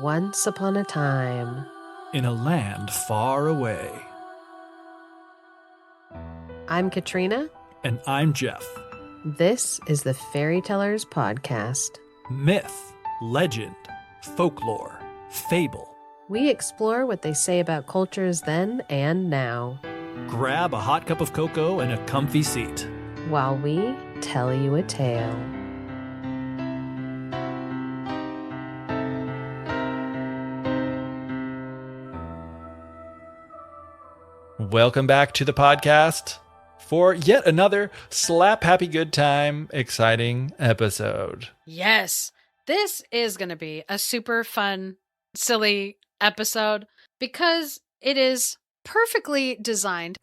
Once upon a time, in a land far away. I'm Katrina. And I'm Geoff. This is the Fairy Tellers Podcast. Myth, legend, folklore, fable. We explore what they say about cultures then and now, Grab a hot cup of cocoa and a comfy seat while we tell you a tale. Welcome back to the podcast for yet another slap happy good time exciting episode. Yes, this is going to be a super fun, silly episode because it is perfectly designed,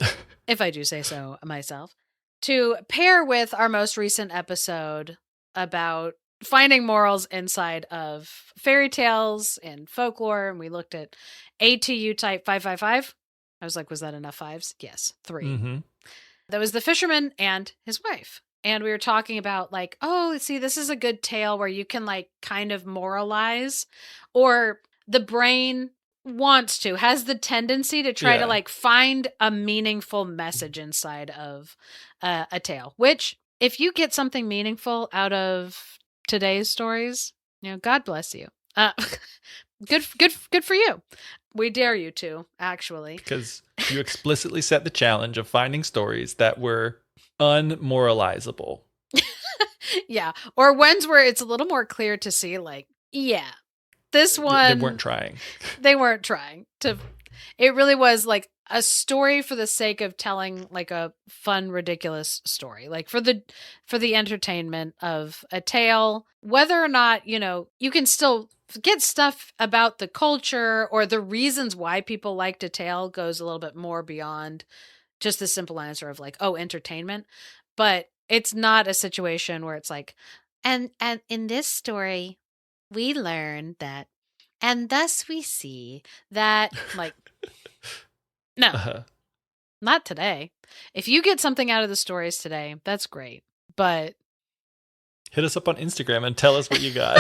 if I do say so myself, to pair with our most recent episode about finding morals inside of fairy tales and folklore. And we looked at ATU type 555. I was like, was that enough fives? Yes, 3. Mm-hmm. That was the fisherman and his wife. And we were talking about like, oh, see, this is a good tale where you can like kind of moralize, or the brain has the tendency to try to like find a meaningful message inside of a tale, which if you get something meaningful out of today's stories, God bless you. Good for you. We dare you to, actually. Because you explicitly set the challenge of finding stories that were unmoralizable. Yeah. Or ones where it's a little more clear to see, like, yeah, this one. They weren't trying. They weren't trying to. It really was like a story for the sake of telling like a fun, ridiculous story, like for the entertainment of a tale, whether or not, you can still get stuff about the culture or the reasons why people like to tale goes a little bit more beyond just the simple answer of like, oh, entertainment. But it's not a situation where it's like, and in this story, we learn that, and thus we see that, like, no, not today. If you get something out of the stories today, that's great. But hit us up on Instagram and tell us what you got.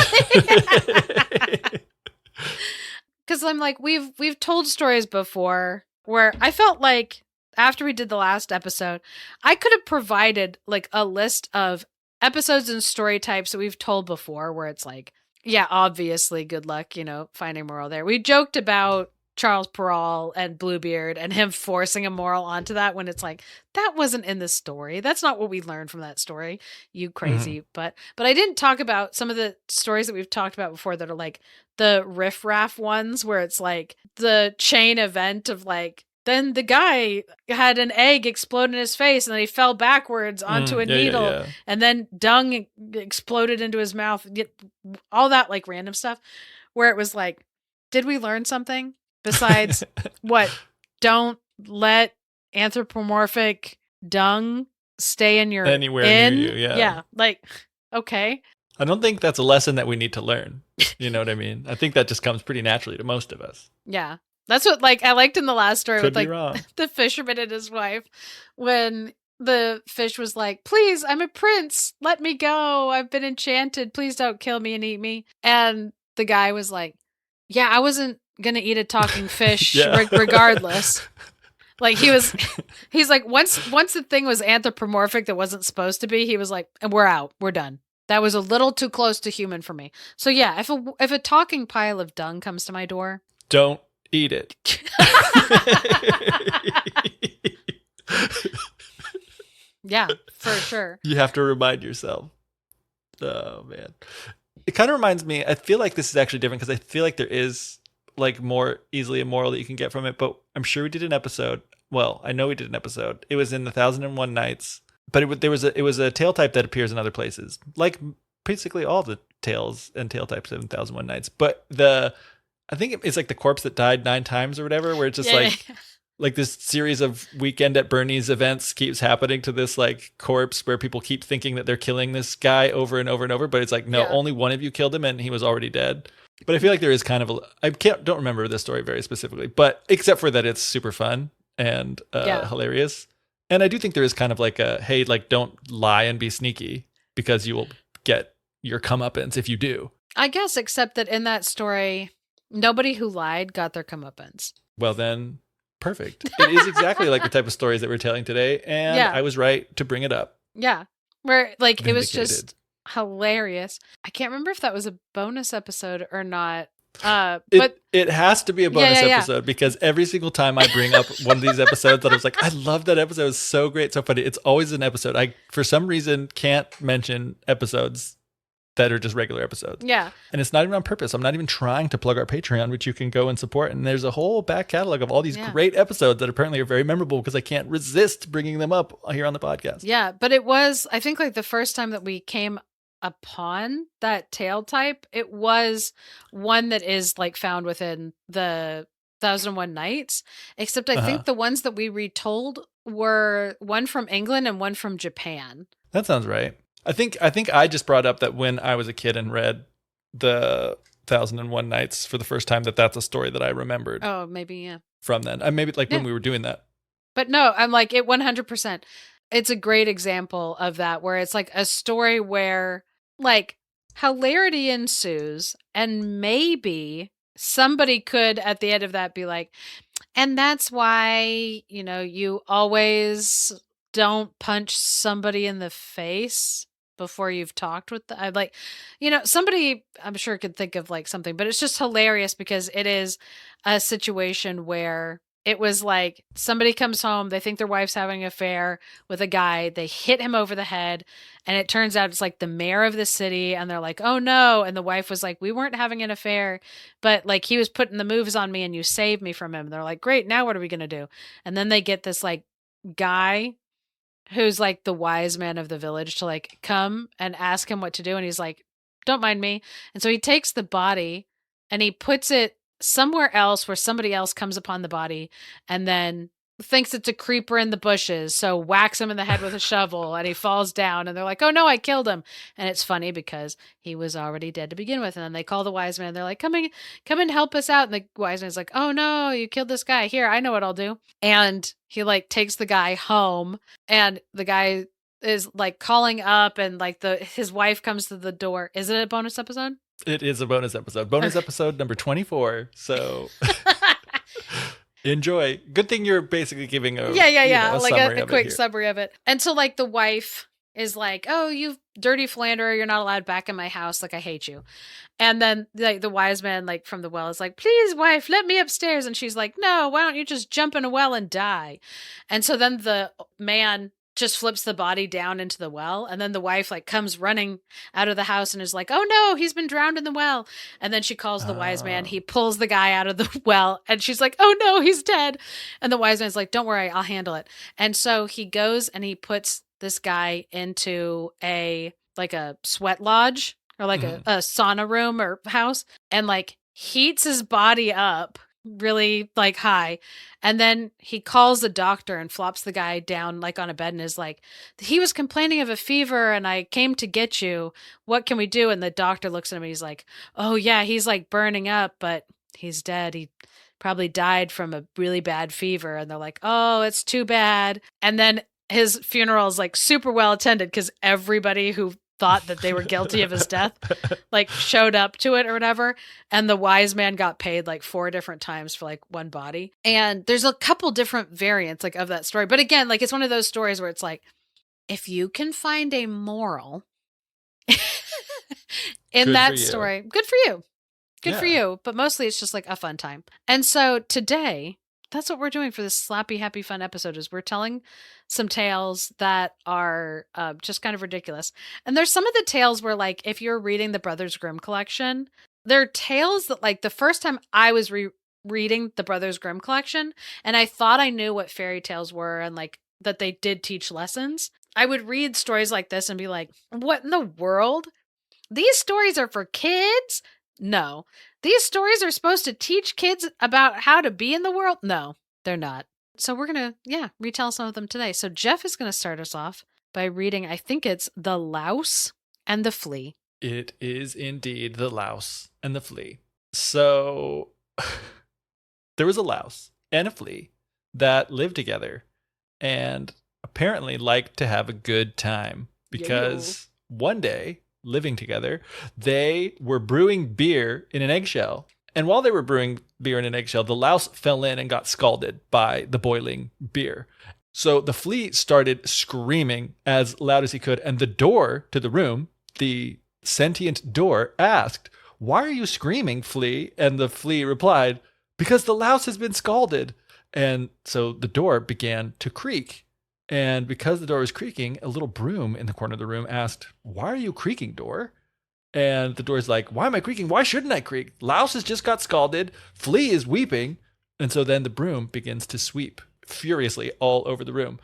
Because I'm like, we've told stories before where I felt like after we did the last episode, I could have provided like a list of episodes and story types that we've told before where it's like, yeah, obviously good luck, finding moral there. We joked about Charles Perrault and Bluebeard and him forcing a moral onto that when it's like, that wasn't in the story. That's not what we learned from that story, you crazy. Mm-hmm. But I didn't talk about some of the stories that we've talked about before that are like the riff-raff ones where it's like the chain event of like, then the guy had an egg explode in his face and then he fell backwards onto a needle and then dung exploded into his mouth. All that like random stuff where it was like, did we learn something? Besides, what? Don't let anthropomorphic dung stay in your anywhere near you. Yeah. Yeah. Like, okay. I don't think that's a lesson that we need to learn. You know what I mean? I think that just comes pretty naturally to most of us. Yeah. That's what like I liked in the last story Could with be wrong. The fisherman and his wife when the fish was like, please, I'm a prince. Let me go. I've been enchanted. Please don't kill me and eat me. And the guy was like, yeah, I wasn't gonna eat a talking fish regardless. Like he's like once the thing was anthropomorphic that wasn't supposed to be, he was like, and we're out, we're done. That was a little too close to human for me. So yeah, if a talking pile of dung comes to my door, don't eat it. Yeah, for sure. You have to remind yourself. Oh man, it kind of reminds me. I feel like this is actually different because I feel like there is like more easily a moral that you can get from it, but I'm sure we did an episode. Well, I know we did an episode. It was in the 1001 Nights, but it was a tale type that appears in other places, like basically all the tales and tale types in 1001 Nights. But I think it's like the corpse that died 9 times or whatever, where it's just like this series of Weekend at Bernie's events keeps happening to this like corpse where people keep thinking that they're killing this guy over and over and over, but it's like, no, only one of you killed him and he was already dead. But I feel like there is kind of don't remember this story very specifically, but except for that it's super fun and hilarious. And I do think there is kind of like a, hey, like don't lie and be sneaky because you will get your comeuppance if you do. I guess, except that in that story, Nobody who lied got their comeuppance. Well, then, perfect. It is exactly like the type of stories that we're telling today, and Yeah. I was right to bring it up. Yeah. Where, like, it was Vindicated. just hilarious. I can't remember if that was a bonus episode or not. But it has to be a bonus Yeah. episode because every single time I bring up one of these episodes that I was like, I love that episode. It's so great, so funny. It's always an episode. I, for some reason, can't mention episodes that are just regular episodes. Yeah. And it's not even on purpose. I'm not even trying to plug our Patreon, which you can go and support. And there's a whole back catalog of all these great episodes that apparently are very memorable because I can't resist bringing them up here on the podcast. Yeah. But it was, I think, like the first time that we came upon that tale type, it was one that is like found within the 1001 Nights, except I think the ones that we retold were one from England and one from Japan. That sounds right. I think I just brought up that when I was a kid and read the 1001 Nights for the first time, that's a story that I remembered. Oh, maybe, yeah. From then. Maybe like when we were doing that. But no, I'm like, it 100%. It's a great example of that, where it's like a story where like hilarity ensues, and maybe somebody could at the end of that be like, and that's why, you always don't punch somebody in the face before you've talked with them. I'd like, somebody I'm sure could think of like something, but it's just hilarious because it is a situation where it was like somebody comes home, they think their wife's having an affair with a guy, they hit him over the head, and it turns out it's like the mayor of the city, and they're like, oh no, and the wife was like, we weren't having an affair, but like he was putting the moves on me and you saved me from him. And they're like, great, now what are we going to do? And then they get this like guy who's like the wise man of the village to like come and ask him what to do, and he's like, don't mind me. And so he takes the body and he puts it somewhere else where somebody else comes upon the body and then thinks it's a creeper in the bushes, so whacks him in the head with a shovel and he falls down, and they're like, oh no, I killed him. And it's funny because he was already dead to begin with. And then they call the wise man, they're like, come and help us out. And the wise man's like, oh no, you killed this guy, here, I know what I'll do. And he like takes the guy home, and the guy is like calling up, and like his wife comes to the door. Is it a bonus episode? It is a bonus episode. Bonus episode number 24. So enjoy. Good thing you're basically giving a like summary a quick summary of it. And so like the wife is like, oh, you dirty philanderer, you're not allowed back in my house, like I hate you. And then like the wise man like from the well is like, please wife, let me upstairs. And she's like, no, why don't you just jump in a well and die? And so then the man just flips the body down into the well, and then the wife like comes running out of the house and is like, oh no, he's been drowned in the well. And then she calls the wise man, he pulls the guy out of the well, and she's like, oh no, he's dead. And the wise man's like, don't worry, I'll handle it. And so he goes and he puts this guy into a sweat lodge or like a sauna room or house, and like heats his body up really like high, and then he calls the doctor and flops the guy down like on a bed and is like, he was complaining of a fever and I came to get you, what can we do? And the doctor looks at him and he's like, oh yeah, he's like burning up, but he's dead, he probably died from a really bad fever. And they're like, oh, it's too bad. And then his funeral is like super well attended because everybody who thought that they were guilty of his death like showed up to it or whatever, and the wise man got paid like 4 different times for like one body. And there's a couple different variants like of that story, but again, like it's one of those stories where it's like, if you can find a moral in that story, good for you, for you. But mostly it's just like a fun time. And so today, that's what we're doing for this slappy, happy, fun episode, is we're telling some tales that are just kind of ridiculous. And there's some of the tales where, like, if you're reading the Brothers Grimm collection, they're tales that, like, the first time I was reading the Brothers Grimm collection, and I thought I knew what fairy tales were and, like, that they did teach lessons, I would read stories like this and be like, what in the world? These stories are for kids? No. These stories are supposed to teach kids about how to be in the world? No, they're not. So we're going to, retell some of them today. So Geoff is going to start us off by reading, I think it's The Louse and the Flea. It is indeed The Louse and the Flea. So there was a louse and a flea that lived together and apparently liked to have a good time because one day, living together, they were brewing beer in an eggshell, And while they were brewing beer in an eggshell, the louse fell in and got scalded by the boiling beer. So the flea started screaming as loud as he could, and the door to the room, the sentient door, asked, "Why are you screaming, Flea?" And the flea replied, "Because the louse has been scalded." And so the door began to creak. And because the door was creaking, a little broom in the corner of the room asked, "Why are you creaking, door?" And the door's like, "Why am I creaking? Why shouldn't I creak? Louse has just got scalded. Flea is weeping." And so then the broom begins to sweep furiously all over the room.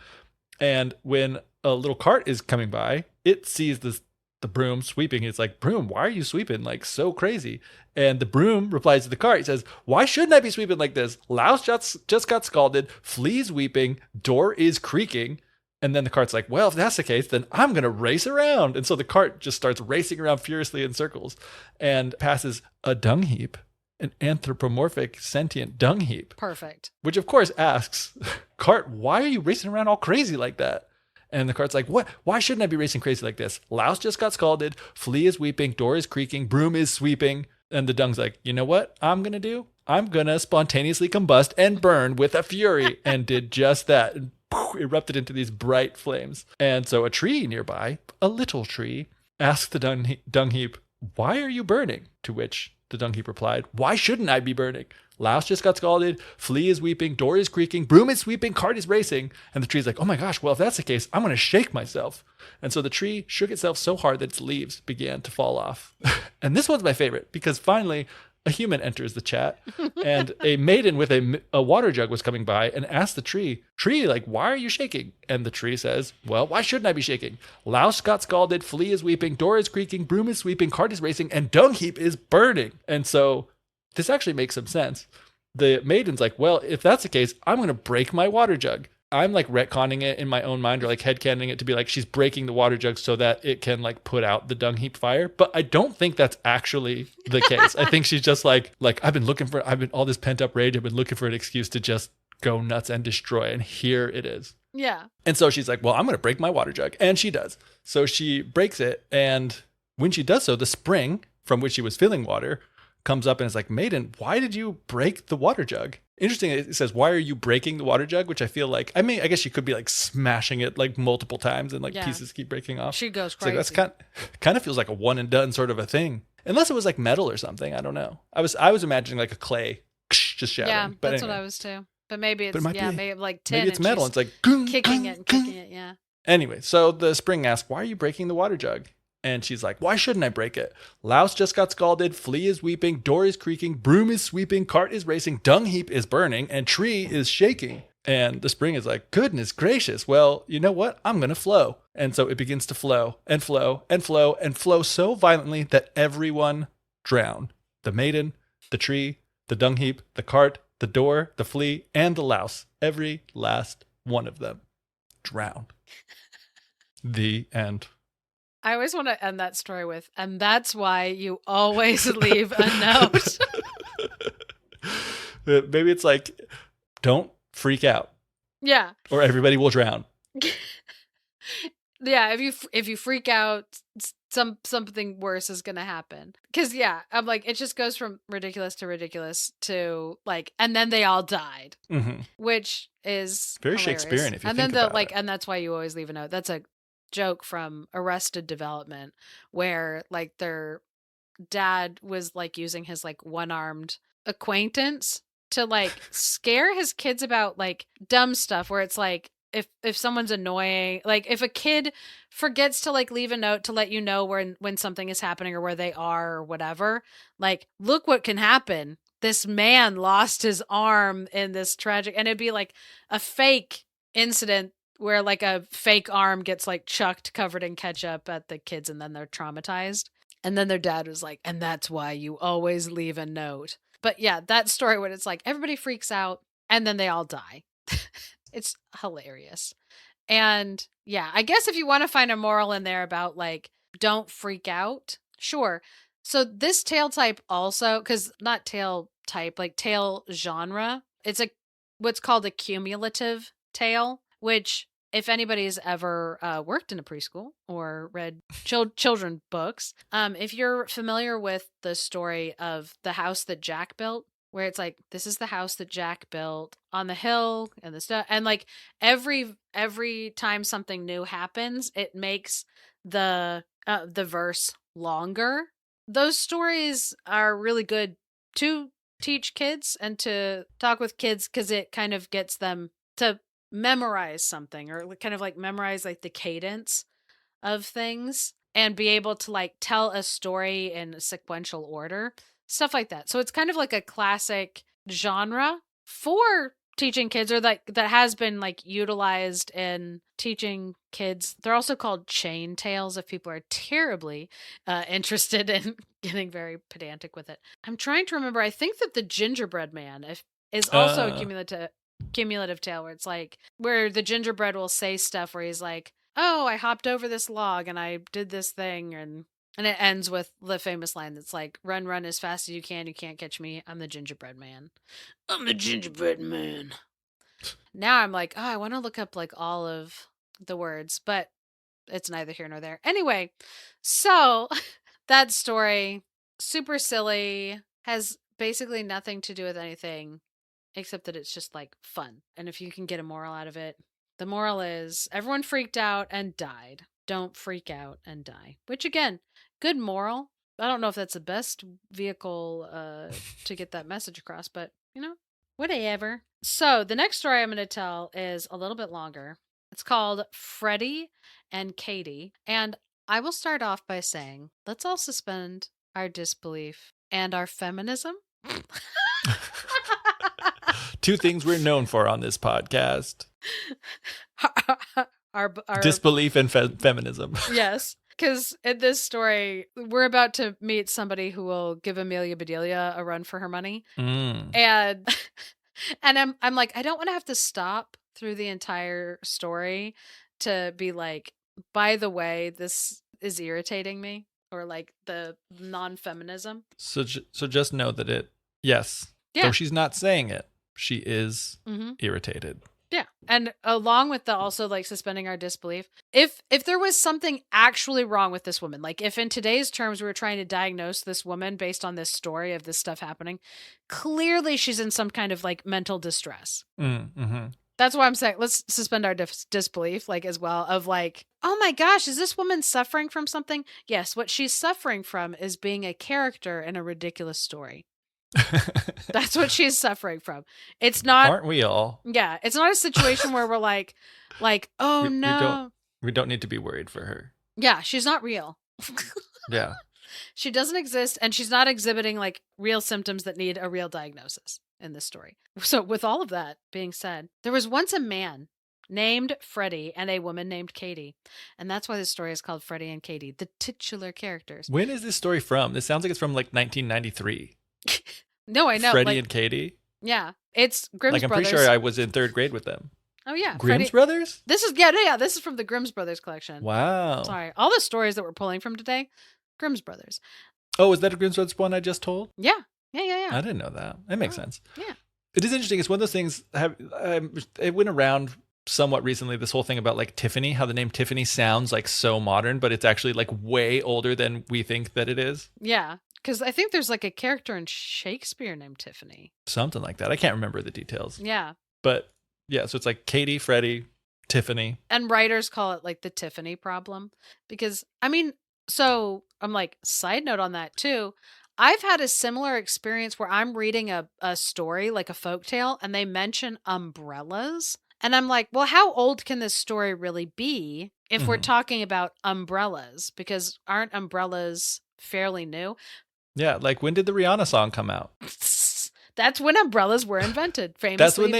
And when a little cart is coming by, it sees the broom sweeping. It's like, "Broom, why are you sweeping like so crazy?" And the broom replies to the cart. He says, "Why shouldn't I be sweeping like this? Louse just got scalded. Flea's weeping. Door is creaking." And then the cart's like, "Well, if that's the case, then I'm going to race around." And so the cart just starts racing around furiously in circles and passes a dung heap, an anthropomorphic sentient dung heap. Perfect. Which of course asks, "Cart, why are you racing around all crazy like that?" And the cart's like, "What? Why shouldn't I be racing crazy like this? Louse just got scalded. Flea is weeping. Door is creaking. Broom is sweeping." And the dung's like, "You know what I'm going to do? I'm going to spontaneously combust and burn with a fury." And did just that. And erupted into these bright flames. And so a tree nearby, a little tree, asked the dung heap, "Why are you burning?" To which the dung heap replied, "Why shouldn't I be burning? Louse just got scalded, Flea is weeping, door is creaking, broom is sweeping, cart is racing." And the tree's like, "Oh my gosh, well, if that's the case, I'm going to shake myself." And so the tree shook itself so hard that its leaves began to fall off. And this one's my favorite because finally a human enters the chat, and a maiden with a water jug was coming by and asked the tree, like, "Why are you shaking?" And the tree says, "Well, why shouldn't I be shaking? Louse got scalded, Flea is weeping, door is creaking, broom is sweeping, cart is racing, and dung heap is burning." And so this actually makes some sense. The maiden's like, "Well, if that's the case, I'm going to break my water jug." I'm like retconning it in my own mind, or like headcanoning it to be like she's breaking the water jug so that it can like put out the dung heap fire. But I don't think that's actually the case. I think she's just like I've been all this pent up rage. I've been looking for an excuse to just go nuts and destroy. And here it is. Yeah. And so she's like, "Well, I'm going to break my water jug." And she does. So she breaks it. And when she does so, the spring from which she was filling water comes up and is like, "Maiden, why did you break the water jug?" Interesting, it says, "Why are you breaking the water jug?" Which I feel like, I guess she could be like smashing it like multiple times and like pieces keep breaking off. She goes crazy. Like, that's kind of feels like a one and done sort of a thing. Unless it was like metal or something. I don't know. I was imagining like a clay just shattering. Yeah, but that's anyway. what I was too. But maybe it's, maybe like tin. Maybe it's and metal. she's It's like kicking it and kicking it, yeah. Anyway, so the spring asks, "Why are you breaking the water jug?" And she's like, "Why shouldn't I break it? Louse just got scalded, Flea is weeping, door is creaking, broom is sweeping, cart is racing, dung heap is burning, and tree is shaking." And the spring is like, "Goodness gracious. Well, you know what? I'm going to flow." And so it begins to flow and flow and flow and flow so violently that everyone drowned. The maiden, the tree, the dung heap, the cart, the door, the flea, and the louse. Every last one of them drowned. The end. I always want to end that story with, "And that's why you always leave a note." Maybe it's like, "Don't freak out." Yeah. Or everybody will drown. Yeah, if you freak out, something worse is going to happen. Cuz I'm like, it just goes from ridiculous to like, "And then they all died." Mm-hmm. Which is very hilarious. Shakespearean if you and think then about it. And that's why you always leave a note. That's a joke from Arrested Development, where like their dad was like using his like one-armed acquaintance to like scare his kids about like dumb stuff, where it's like, if someone's annoying, like if a kid forgets to like leave a note to let you know when something is happening or where they are or whatever, like, look what can happen. This man lost his arm in this tragic, and it'd be like a fake incident where like a fake arm gets like chucked covered in ketchup at the kids, and then they're traumatized. And then their dad was like, "And that's why you always leave a note." But yeah, that story when it's like everybody freaks out and then they all die. It's hilarious. And yeah, I guess if you want to find a moral in there about like, don't freak out, sure. So this tale type also, because not tale type, like tale genre, it's what's called a cumulative tale, which if anybody's ever worked in a preschool or read children books, if you're familiar with the story of the house that Jack built, where it's like, this is the house that Jack built on the hill and the stuff, and like every time something new happens, it makes the verse longer. Those stories are really good to teach kids and to talk with kids, because it kind of gets them to memorize something, or kind of like memorize like the cadence of things and be able to like tell a story in a sequential order, stuff like that. So it's kind of like a classic genre for teaching kids, or like that has been like utilized in teaching kids. They're also called chain tales if people are terribly interested in getting very pedantic with it. I'm trying to remember. I think that the gingerbread man is also a cumulative tale, where it's like where the gingerbread will say stuff where he's like, oh, I hopped over this log and I did this thing, and it ends with the famous line that's like, run as fast as you can't catch me, I'm the gingerbread man. I'm the gingerbread man. Now I'm like, oh, I want to look up like all of the words, but it's neither here nor there. Anyway, so that story, super silly, has basically nothing to do with anything except that it's just like fun. And if you can get a moral out of it, the moral is everyone freaked out and died. Don't freak out and die. Which again, good moral. I don't know if that's the best vehicle to get that message across, but you know, whatever. So the next story I'm going to tell is a little bit longer. It's called Freddy and Katy. And I will start off by saying, let's all suspend our disbelief and our feminism. Two things we're known for on this podcast. our Disbelief and feminism. Yes, because in this story, we're about to meet somebody who will give Amelia Bedelia a run for her money. And I'm like, I don't want to have to stop through the entire story to be like, by the way, this is irritating me, or like the non-feminism. So just know that though she's not saying it, she is irritated. Yeah. And along with the also like suspending our disbelief, if there was something actually wrong with this woman, like if in today's terms we were trying to diagnose this woman based on this story of this stuff happening, clearly she's in some kind of like mental distress. That's why I'm saying let's suspend our disbelief, like as well, of like, oh my gosh, is this woman suffering from something? Yes, what she's suffering from is being a character in a ridiculous story. That's what she's suffering from. It's not, aren't we all? Yeah, it's not a situation where we're like, oh no, we don't need to be worried for her. Yeah, she's not real. Yeah, she doesn't exist, and she's not exhibiting like real symptoms that need a real diagnosis in this story. So with all of that being said, there was once a man named Freddy and a woman named Katy, and that's why this story is called Freddy and Katy, the titular characters. When is this story from? This sounds like it's from like 1993. No, I know. Freddy and Katy? Yeah. It's Grimm's I'm Brothers. pretty sure I was in third grade with them. Oh, yeah. Grimm's Brothers? This is, this is from the Grimm's Brothers collection. Wow. Sorry. All the stories that we're pulling from today, Grimm's Brothers. Oh, is that a Grimm's Brothers one I just told? Yeah. Yeah. I didn't know that. That makes sense. Yeah. It is interesting. It's one of those things, it went around somewhat recently, this whole thing about like Tiffany, how the name Tiffany sounds like so modern, but it's actually like way older than we think that it is. Yeah. Because I think there's like a character in Shakespeare named Tiffany. Something like that. I can't remember the details. Yeah. But yeah, so it's like Katy, Freddy, Tiffany. And writers call it like the Tiffany problem. Because, I mean, so I'm like, side note on that too. I've had a similar experience where I'm reading a story, like a folktale, and they mention umbrellas. And I'm like, well, how old can this story really be if we're talking about umbrellas? Because aren't umbrellas fairly new? Yeah, like when did the Rihanna song come out? That's when umbrellas were invented, famously. That's when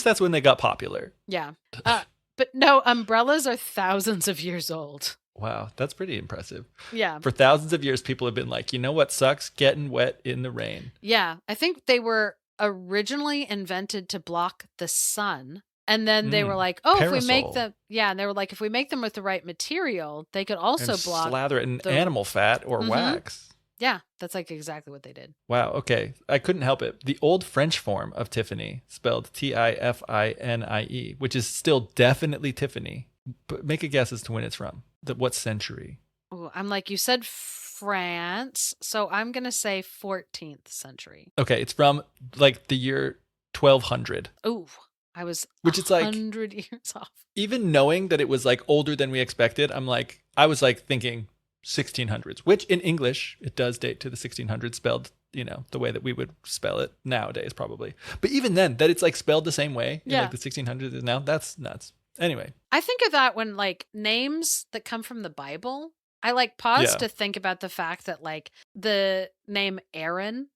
that's when they got popular. Yeah. But no, umbrellas are thousands of years old. Wow, that's pretty impressive. Yeah. For thousands of years, people have been like, you know what sucks? Getting wet in the rain. Yeah. I think they were originally invented to block the sun. And then they were like, oh, Parasol. if we make them, and they were like, if we make them with the right material, they could also block. Slather it in animal fat or wax. Yeah, that's like exactly what they did. Wow. Okay. I couldn't help it. The old French form of Tiffany, spelled Tifanie, which is still definitely Tiffany. But make a guess as to when it's from. What century? Ooh, I'm like, you said France, so I'm going to say 14th century. Okay. It's from like the year 1200. Ooh, I was Which is like 100 years off. Even knowing that it was like older than we expected, I was like thinking 1600s, which in English, it does date to the 1600s, spelled, the way that we would spell it nowadays, probably. But even then, that it's like spelled the same way in like the 1600s is now, that's nuts. Anyway. I think of that when like names that come from the Bible, I like pause to think about the fact that like the name Aaron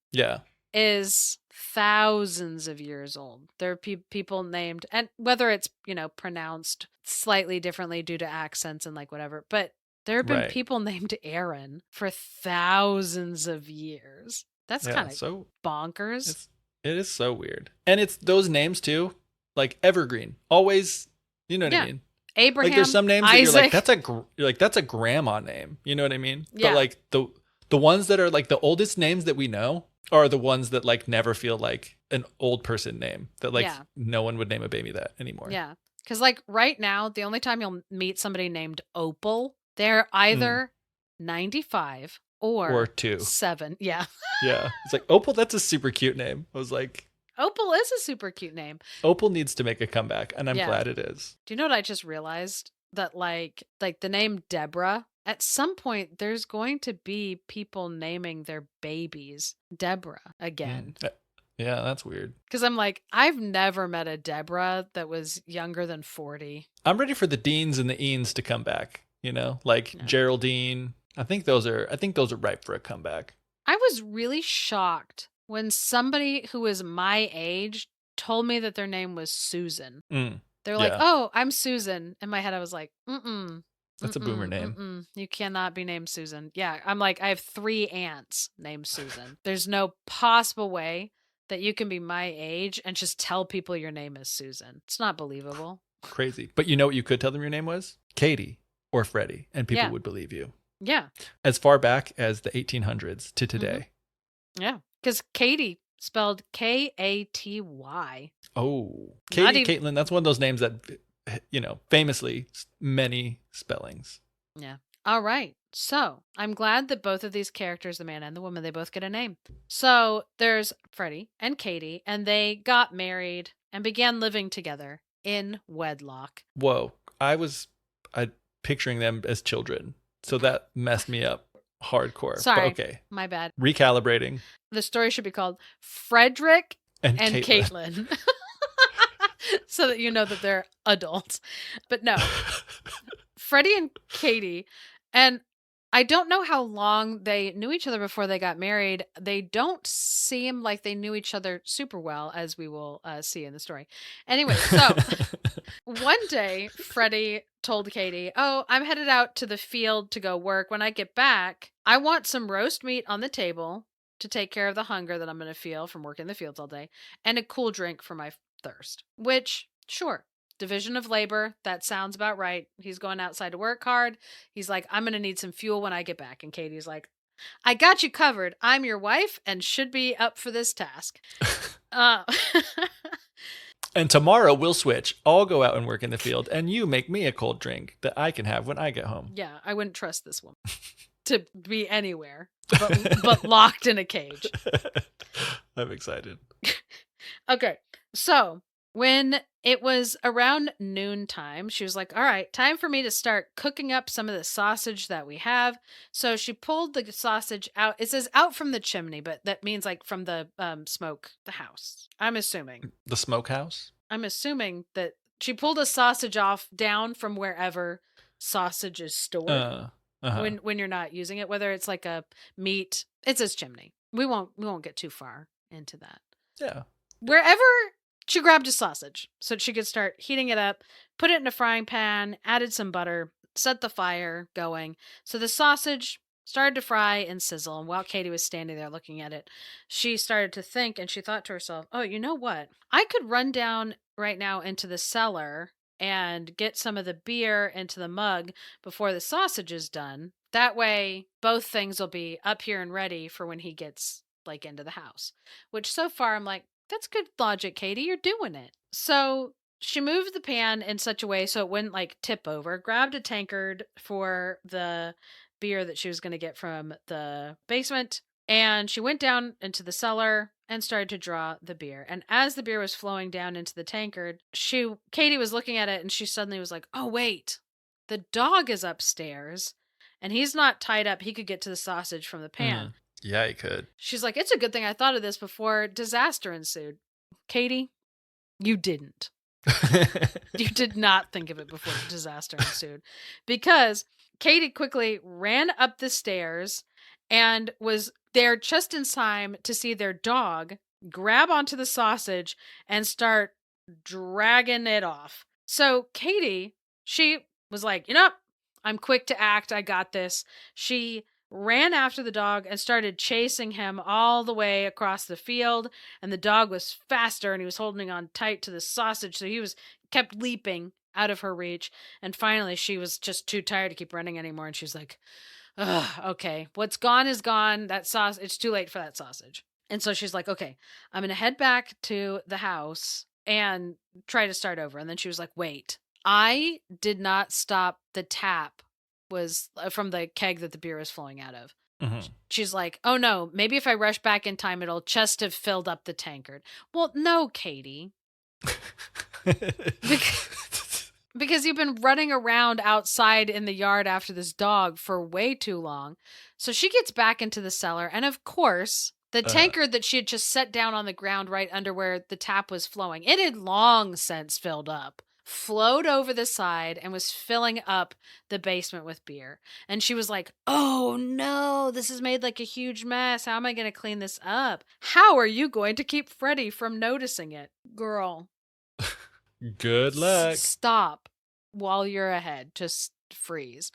is thousands of years old. There are people named, and whether it's, pronounced slightly differently due to accents and like whatever, but there have been people named Aaron for thousands of years. That's kind of so bonkers. It is so weird. And it's those names too, like evergreen, always, you know what I mean? Abraham, like there's some names Isaac. that you're like, that's a grandma name. You know what I mean? Yeah. But like the ones that are like the oldest names that we know are the ones that like never feel like an old person name, that like no one would name a baby that anymore. Yeah. Because like right now, the only time you'll meet somebody named Opal, they're either 95 or 2. 7. Yeah. Yeah. It's like Opal, that's a super cute name. I was like, Opal is a super cute name. Opal needs to make a comeback, and I'm glad it is. Do you know what I just realized? That like the name Deborah, at some point there's going to be people naming their babies Deborah again. Yeah, that's weird. Because I'm like, I've never met a Deborah that was younger than 40. I'm ready for the Deans and the Eans to come back, like Geraldine. I think those are ripe for a comeback. I was really shocked when somebody who was my age told me that their name was Susan. They're like, oh, I'm Susan. In my head, I was like, that's a boomer name. You cannot be named Susan. Yeah, I'm like, I have 3 aunts named Susan. There's no possible way that you can be my age and just tell people your name is Susan. It's not believable. Crazy. But you know what you could tell them your name was? Katy or Freddy, and people would believe you. Yeah. As far back as the 1800s to today. Yeah. Because Katy, spelled Katy. Oh, Katy, Caitlin, that's one of those names that, famously many spellings. Yeah. All right. So I'm glad that both of these characters, the man and the woman, they both get a name. So there's Freddy and Katy, and they got married and began living together in wedlock. Whoa. I picturing them as children. So that messed me up hardcore. Sorry. But okay. My bad. Recalibrating. The story should be called Frederick and Caitlin. So that you know that they're adults. But no. Freddy and Katy, and I don't know how long they knew each other before they got married. They don't seem like they knew each other super well, as we will see in the story. Anyway, so one day, Freddy told Katy, oh, I'm headed out to the field to go work. When I get back, I want some roast meat on the table to take care of the hunger that I'm going to feel from working in the fields all day, and a cool drink for my thirst. Which, sure. Division of labor. That sounds about right. He's going outside to work hard. He's like, I'm going to need some fuel when I get back. And Katie's like, I got you covered. I'm your wife and should be up for this task. And tomorrow we'll switch. I'll go out and work in the field and you make me a cold drink that I can have when I get home. Yeah, I wouldn't trust this woman to be anywhere but locked in a cage. I'm excited. Okay, so when it was around noontime, she was like, all right, time for me to start cooking up some of the sausage that we have. So she pulled the sausage out. It says out from the chimney, but that means like from the the house. I'm assuming. The smokehouse? I'm assuming that she pulled a sausage off down from wherever sausage is stored when you're not using it, whether it's like a meat. It says chimney. We won't get too far into that. Yeah. Wherever she grabbed a sausage so she could start heating it up, put it in a frying pan, added some butter, set the fire going. So the sausage started to fry and sizzle. And while Katy was standing there looking at it, she started to think, and she thought to herself, oh, you know what? I could run down right now into the cellar and get some of the beer into the mug before the sausage is done. That way, both things will be up here and ready for when he gets like into the house. Which so far I'm like, that's good logic, Katie. You're doing it. So she moved the pan in such a way so it wouldn't like tip over, grabbed a tankard for the beer that she was going to get from the basement, and she went down into the cellar and started to draw the beer. And as the beer was flowing down into the tankard, Katie was looking at it and she suddenly was like, oh, wait, the dog is upstairs and he's not tied up. He could get to the sausage from the pan. Yeah, he could. She's like, it's a good thing I thought of this before disaster ensued. Katie, you didn't. You did not think of it before the disaster ensued, because Katie quickly ran up the stairs and was there just in time to see their dog grab onto the sausage and start dragging it off. So Katie, she was like, I'm quick to act. I got this. She ran after the dog and started chasing him all the way across the field. And the dog was faster and he was holding on tight to the sausage. So he kept leaping out of her reach. And finally, she was just too tired to keep running anymore. And she was like, ugh, okay, what's gone is gone. That sausage, it's too late for that sausage. And so she's like, okay, I'm going to head back to the house and try to start over. And then she was like, wait, I did not stop the tap was from the keg that the beer was flowing out of. Mm-hmm. She's like, oh no, maybe if I rush back in time, it'll just have filled up the tankard. Well, no, Katie. Because you've been running around outside in the yard after this dog for way too long. So she gets back into the cellar. And of course, the tankard that she had just set down on the ground right under where the tap was flowing, it had long since filled up, flowed over the side, and was filling up the basement with beer. And she was like, oh no, this has made like a huge mess. How am I going to clean this up? How are you going to keep Freddy from noticing it? Girl. Good luck. Stop while you're ahead. Just freeze.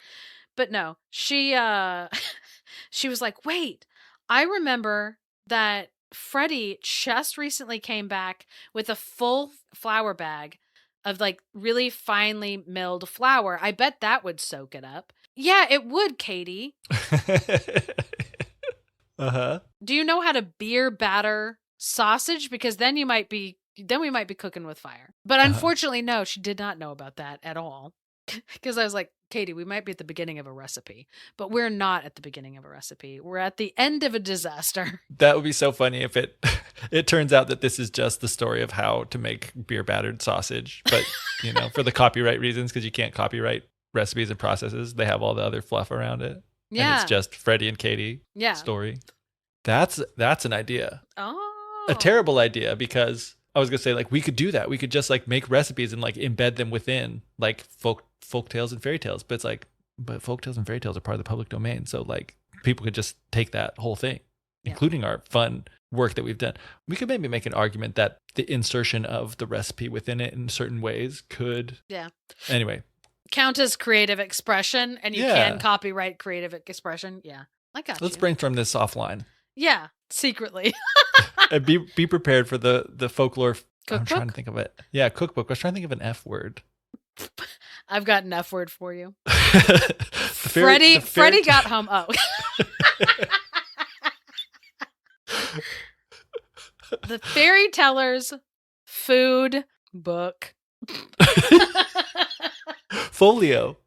But no, she was like, wait, I remember that Freddy just recently came back with a full flour bag of like really finely milled flour. I bet that would soak it up. Yeah, it would, Katie. Uh-huh. Do you know how to beer batter sausage? Because then we might be cooking with fire. But unfortunately, no, she did not know about that at all. Because I was like, Katie, we might be at the beginning of a recipe, but we're not at the beginning of a recipe. We're at the end of a disaster. That would be so funny if it turns out that this is just the story of how to make beer battered sausage. But, for the copyright reasons, because you can't copyright recipes and processes, they have all the other fluff around it. Yeah. And it's just Freddy and Katy story. That's an idea. Oh. A terrible idea, because I was going to say, like, we could do that. We could just like make recipes and like embed them within like folk tales and fairy tales. But it's like, but folk tales and fairy tales are part of the public domain. So like people could just take that whole thing, including our fun work that we've done. We could maybe make an argument that the insertion of the recipe within it in certain ways could. Yeah. Anyway. Count as creative expression, and you can copyright creative expression. Yeah. I got Let's brainstorm this offline. Yeah. Secretly. And be prepared for the folklore. Cookbook? I'm trying to think of it. Yeah, cookbook. I was trying to think of an F word. I've got an F word for you. Freddy got home. Oh. The Fairy Teller's food book. Folio.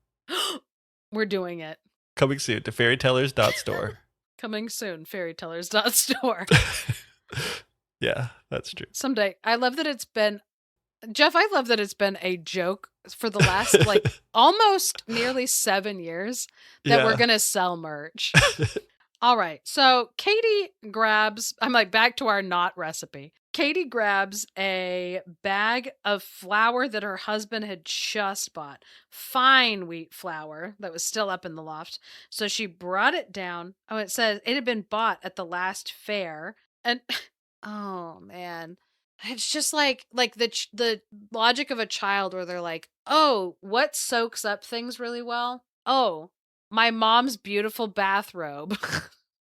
We're doing it. Coming soon to fairytellers.store. Coming soon, fairytellers.store. Yeah, that's true. Someday. I love that it's been, Geoff, I love that it's been a joke for the last like almost nearly 7 years that we're going to sell merch. All right. So Katie grabs, I'm like back to our not recipe. Katie grabs a bag of flour that her husband had just bought. Fine wheat flour that was still up in the loft. So she brought it down. Oh, it says it had been bought at the last fair. And oh man, it's just like the logic of a child where they're like, oh, what soaks up things really well? Oh, my mom's beautiful bathrobe.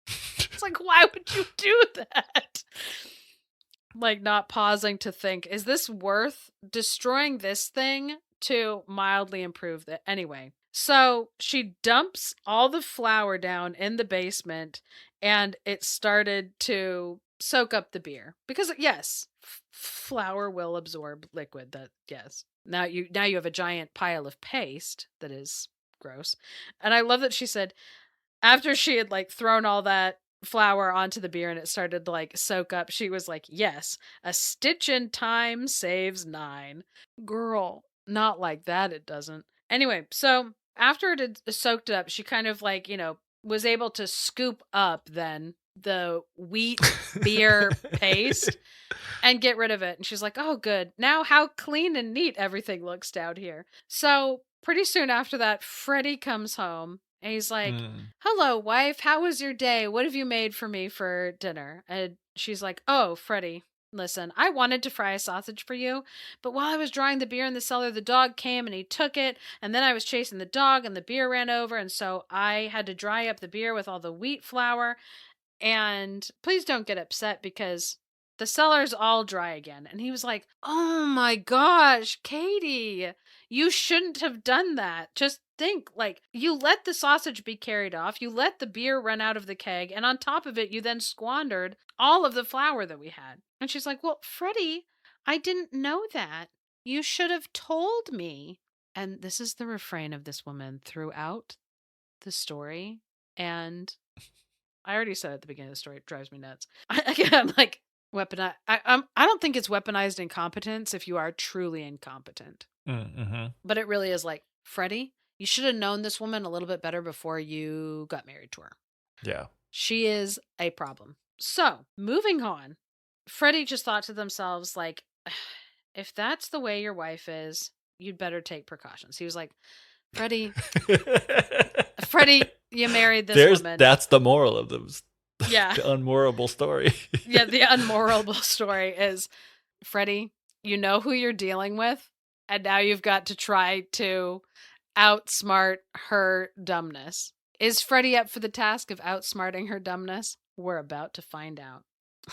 It's like, why would you do that? Like not pausing to think, is this worth destroying this thing to mildly improve that? Anyway, So she dumps all the flour down in the basement, and it started to soak up the beer. Because yes, flour will absorb liquid. That yes. Now you have a giant pile of paste that is gross. And I love that she said after she had like thrown all that flour onto the beer and it started to like soak up, she was like, "Yes, a stitch in time saves nine." Girl, not like that, it doesn't. Anyway, so after it had soaked up, she kind of like, was able to scoop up then the wheat beer paste and get rid of it. And she's like, "Oh, good. Now how clean and neat everything looks down here." So pretty soon after that, Freddy comes home and he's like, "Hello, wife. How was your day? What have you made for me for dinner?" And she's like, "Oh, Freddy, listen, I wanted to fry a sausage for you, but while I was drying the beer in the cellar, the dog came and he took it. And then I was chasing the dog and the beer ran over. And so I had to dry up the beer with all the wheat flour. And please don't get upset because the cellar's all dry again." And he was like, "Oh my gosh, Katy, you shouldn't have done that. Just think, like, you let the sausage be carried off, you let the beer run out of the keg, and on top of it, you then squandered all of the flour that we had." And she's like, "Well, Freddie, I didn't know that. You should have told me." And this is the refrain of this woman throughout the story. And I already said at the beginning of the story, it drives me nuts. Again, I'm like, weaponized. I don't think it's weaponized incompetence if you are truly incompetent. Mm-hmm. But it really is like, Freddie, you should have known this woman a little bit better before you got married to her. Yeah. She is a problem. So, moving on, Freddie just thought to themselves, like, if that's the way your wife is, you'd better take precautions. He was like, Freddie, you married this woman. That's the moral of them. Yeah. The unmoralizable story. Yeah, the unmoralizable story is, Freddie, you know who you're dealing with, and now you've got to try to outsmart her dumbness. Is Freddie up for the task of outsmarting her dumbness? We're about to find out.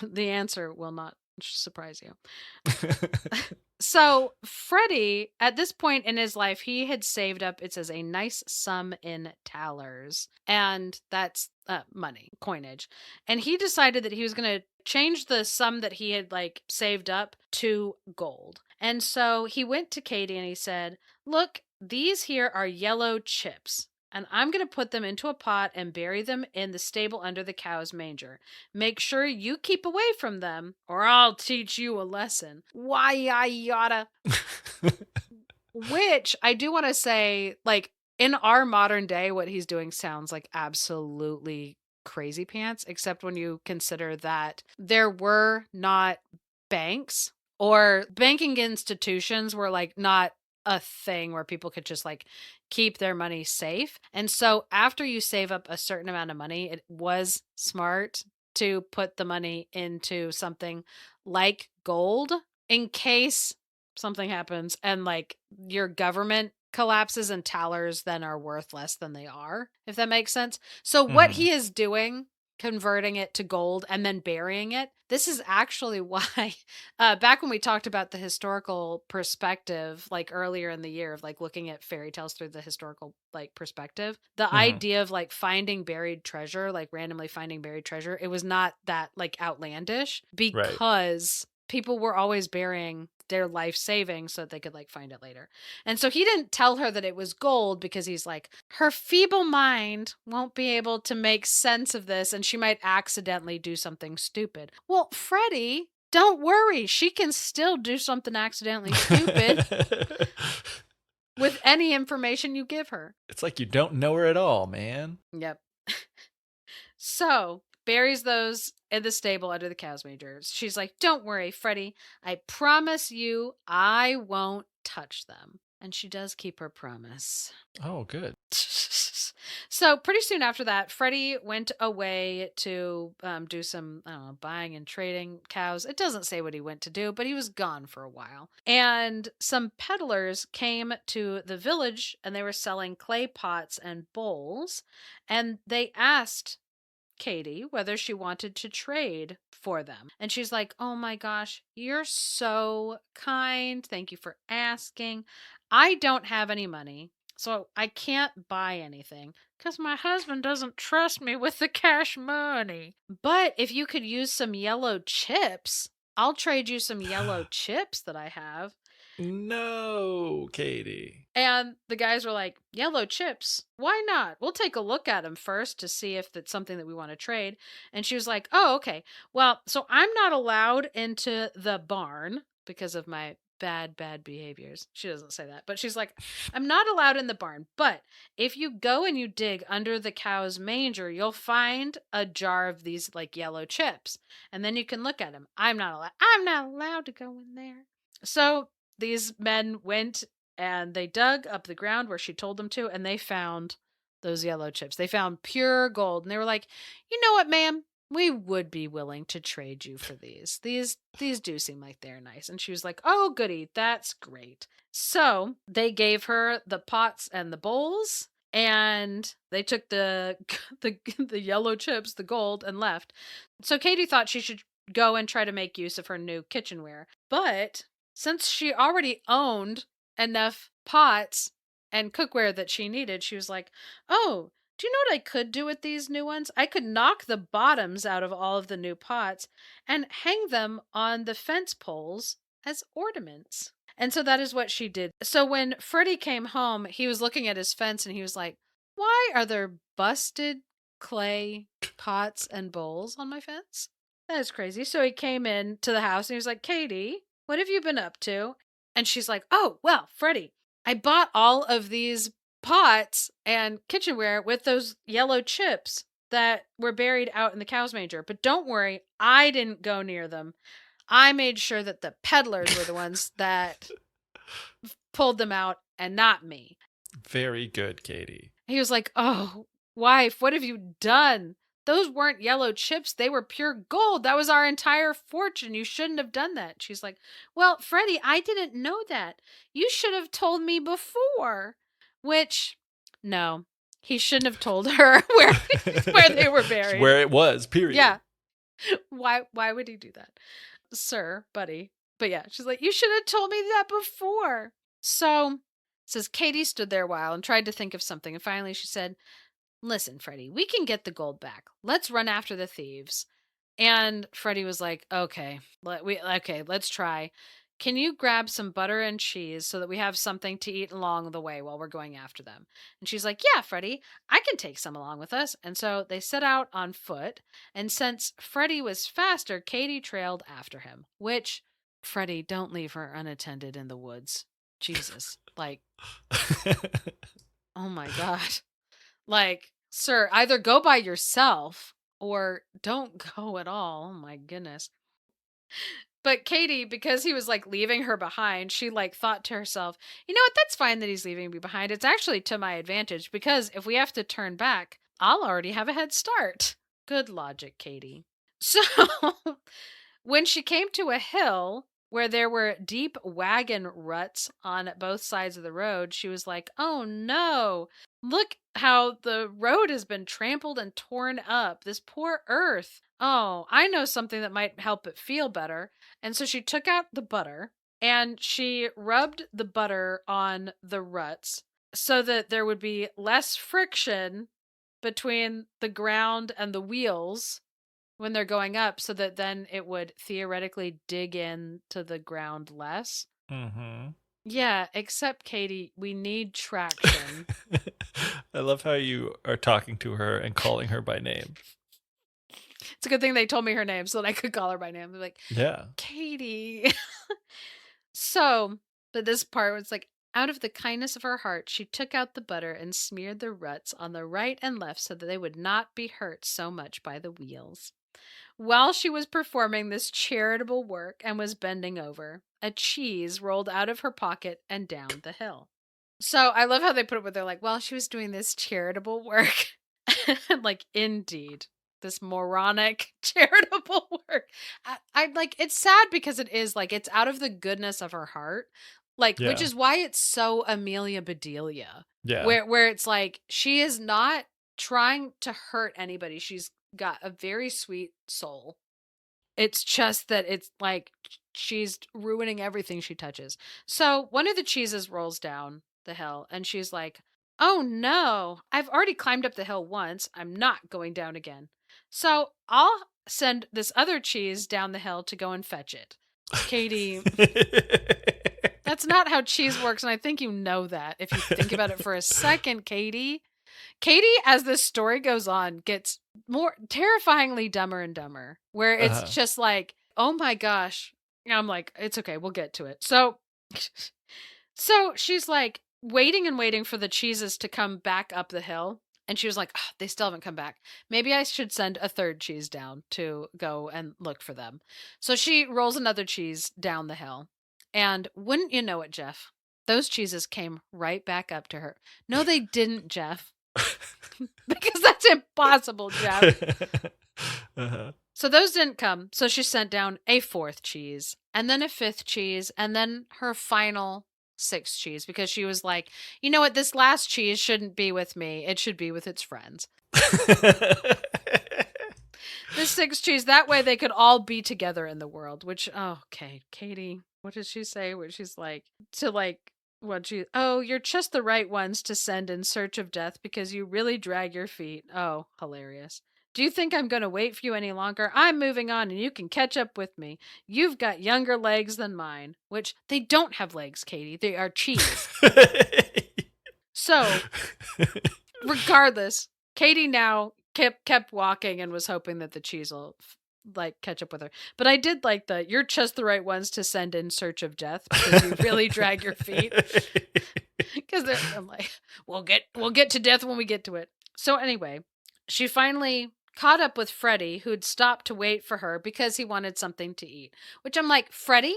The answer will not surprise you. So Freddie, at this point in his life, he had saved up, it says, a nice sum in thalers. And that's money, coinage. And he decided that he was going to change the sum that he had like saved up to gold. And so he went to Katy and he said, "Look, these here are yellow chips. And I'm going to put them into a pot and bury them in the stable under the cow's manger. Make sure you keep away from them, or I'll teach you a lesson." Why, yada. Which I do want to say, like, in our modern day, what he's doing sounds like absolutely crazy pants, except when you consider that there were not banks, or banking institutions were like not a thing where people could just like keep their money safe. And so after you save up a certain amount of money, it was smart to put the money into something like gold in case something happens and like your government collapses and thalers then are worth less than they are, if that makes sense. So what he is doing, converting it to gold and then burying it, this is actually why back when we talked about the historical perspective, like earlier in the year, of like looking at fairy tales through the historical like perspective, the idea of like finding buried treasure, like randomly finding buried treasure, it was not that like outlandish because people were always burying their life savings so that they could like find it later. And so he didn't tell her that it was gold because he's like, her feeble mind won't be able to make sense of this and she might accidentally do something stupid. Well, Freddie, don't worry. She can still do something accidentally stupid with any information you give her. It's like you don't know her at all, man. Yep. So buries those in the stable under the cow's manger. She's like, "Don't worry, Freddie. I promise you I won't touch them." And she does keep her promise. Oh, good. So pretty soon after that, Freddie went away to do some, I don't know, buying and trading cows. It doesn't say what he went to do, but he was gone for a while. And some peddlers came to the village and they were selling clay pots and bowls. And they asked Katy whether she wanted to trade for them. And she's like, "Oh my gosh, you're so kind. Thank you for asking. I don't have any money, So I can't buy anything because my husband doesn't trust me with the cash money. But if you could use some yellow chips, I'll trade you some yellow chips that I have. No, Katy. And the guys were like, yellow chips? Why not? We'll take a look at them first to see if it's something that we want to trade. And she was like, oh, okay. Well, so I'm not allowed into the barn because of my bad behaviors. She doesn't say that, but she's like, I'm not allowed in the barn. But if you go and you dig under the cow's manger, you'll find a jar of these like yellow chips. And then you can look at them. I'm not allowed to go in there. So these men went and they dug up the ground where she told them to, and they found those yellow chips. They found pure gold, and they were like, you know what, ma'am? We would be willing to trade you for these. These do seem like they're nice. And she was like, oh, goody, that's great. So they gave her the pots and the bowls, and they took the yellow chips, the gold, and left. So Katy thought she should go and try to make use of her new kitchenware. But since she already owned enough pots and cookware that she needed, she was like, oh, do you know what I could do with these new ones? I could knock the bottoms out of all of the new pots and hang them on the fence poles as ornaments. And so that is what she did. So when Freddy came home, he was looking at his fence and he was like, why are there busted clay pots and bowls on my fence? That is crazy. So he came in to the house and he was like, Katy, what have you been up to? And she's like, oh, well, Freddy, I bought all of these pots and kitchenware with those yellow chips that were buried out in the cow's manger. But don't worry, I didn't go near them. I made sure that the peddlers were the ones that pulled them out and not me. Very good, Katy. He was like, oh, wife, what have you done? Those weren't yellow chips. They were pure gold. That was our entire fortune. You shouldn't have done that. She's like, well, Freddy, I didn't know that. You should have told me before. Which, no, he shouldn't have told her where they were buried. Where it was, period. Yeah. Why would he do that? Sir, buddy. But yeah, she's like, you should have told me that before. So, says Katy stood there a while and tried to think of something. And finally she said, listen, Freddy, we can get the gold back. Let's run after the thieves. And Freddy was like, okay, let's try. Can you grab some butter and cheese so that we have something to eat along the way while we're going after them? And she's like, yeah, Freddy, I can take some along with us. And so they set out on foot. And since Freddy was faster, Katy trailed after him, which, Freddy, don't leave her unattended in the woods. Jesus. Like, oh my God. Like, sir, either go by yourself or don't go at all. Oh my goodness. But Katy, because he was like leaving her behind, she like thought to herself, you know what? That's fine that he's leaving me behind. It's actually to my advantage because if we have to turn back, I'll already have a head start. Good logic, Katy. So when she came to a hill where there were deep wagon ruts on both sides of the road, she was like, oh no, look how the road has been trampled and torn up. This poor earth. Oh, I know something that might help it feel better. And so she took out the butter and she rubbed the butter on the ruts so that there would be less friction between the ground and the wheels when they're going up, so that then it would theoretically dig into the ground less. Mm-hmm. Yeah, except Katy, we need traction. I love how you are talking to her and calling her by name. It's a good thing they told me her name so that I could call her by name. They're like, yeah, Katy. So, but this part was like, out of the kindness of her heart, she took out the butter and smeared the ruts on the right and left so that they would not be hurt so much by the wheels. While she was performing this charitable work and was bending over, a cheese rolled out of her pocket and down the hill. So I love how they put it where they're like, well, she was doing this charitable work. Like, indeed, this moronic charitable work. I like, it's sad because it is like, it's out of the goodness of her heart. Like, Yeah. which is why it's so Amelia Bedelia. yeah. Where it's like, she is not trying to hurt anybody. She's got a very sweet soul. It's just that it's like she's ruining everything she touches. So one of the cheeses rolls down the hill and she's like, oh no, I've already climbed up the hill once. I'm not going down again. So I'll send this other cheese down the hill to go and fetch it. Katy, that's not how cheese works, and I think you know that if you think about it for a second, Katy. Katy, as this story goes on, gets more terrifyingly dumber and dumber, where it's just like, oh my gosh. And I'm like, it's okay, we'll get to it. So she's like waiting and waiting for the cheeses to come back up the hill. And she was like, oh, they still haven't come back. Maybe I should send a third cheese down to go and look for them. So she rolls another cheese down the hill. And wouldn't you know it, Geoff? Those cheeses came right back up to her. No, they didn't, Geoff. Because that's impossible, Geoff. So those didn't come. So she sent down a fourth cheese, and then a fifth cheese, and then her final sixth cheese, because she was like, you know what, this last cheese shouldn't be with me. It should be with its friends. The sixth cheese, that way they could all be together in the world, which, oh, okay, Katy, what did she say? Where she's like, you're just the right ones to send in search of death because you really drag your feet. Oh, hilarious. Do you think I'm going to wait for you any longer? I'm moving on and you can catch up with me. You've got younger legs than mine, which they don't have legs, Katy. They are cheese. So, regardless, Katy now kept walking and was hoping that the cheese will catch up with her. But I did like you're just the right ones to send in search of death because you really drag your feet. Because I'm like, we'll get to death when we get to it. So anyway, she finally caught up with Freddy, who'd stopped to wait for her because he wanted something to eat. Which I'm like, Freddy,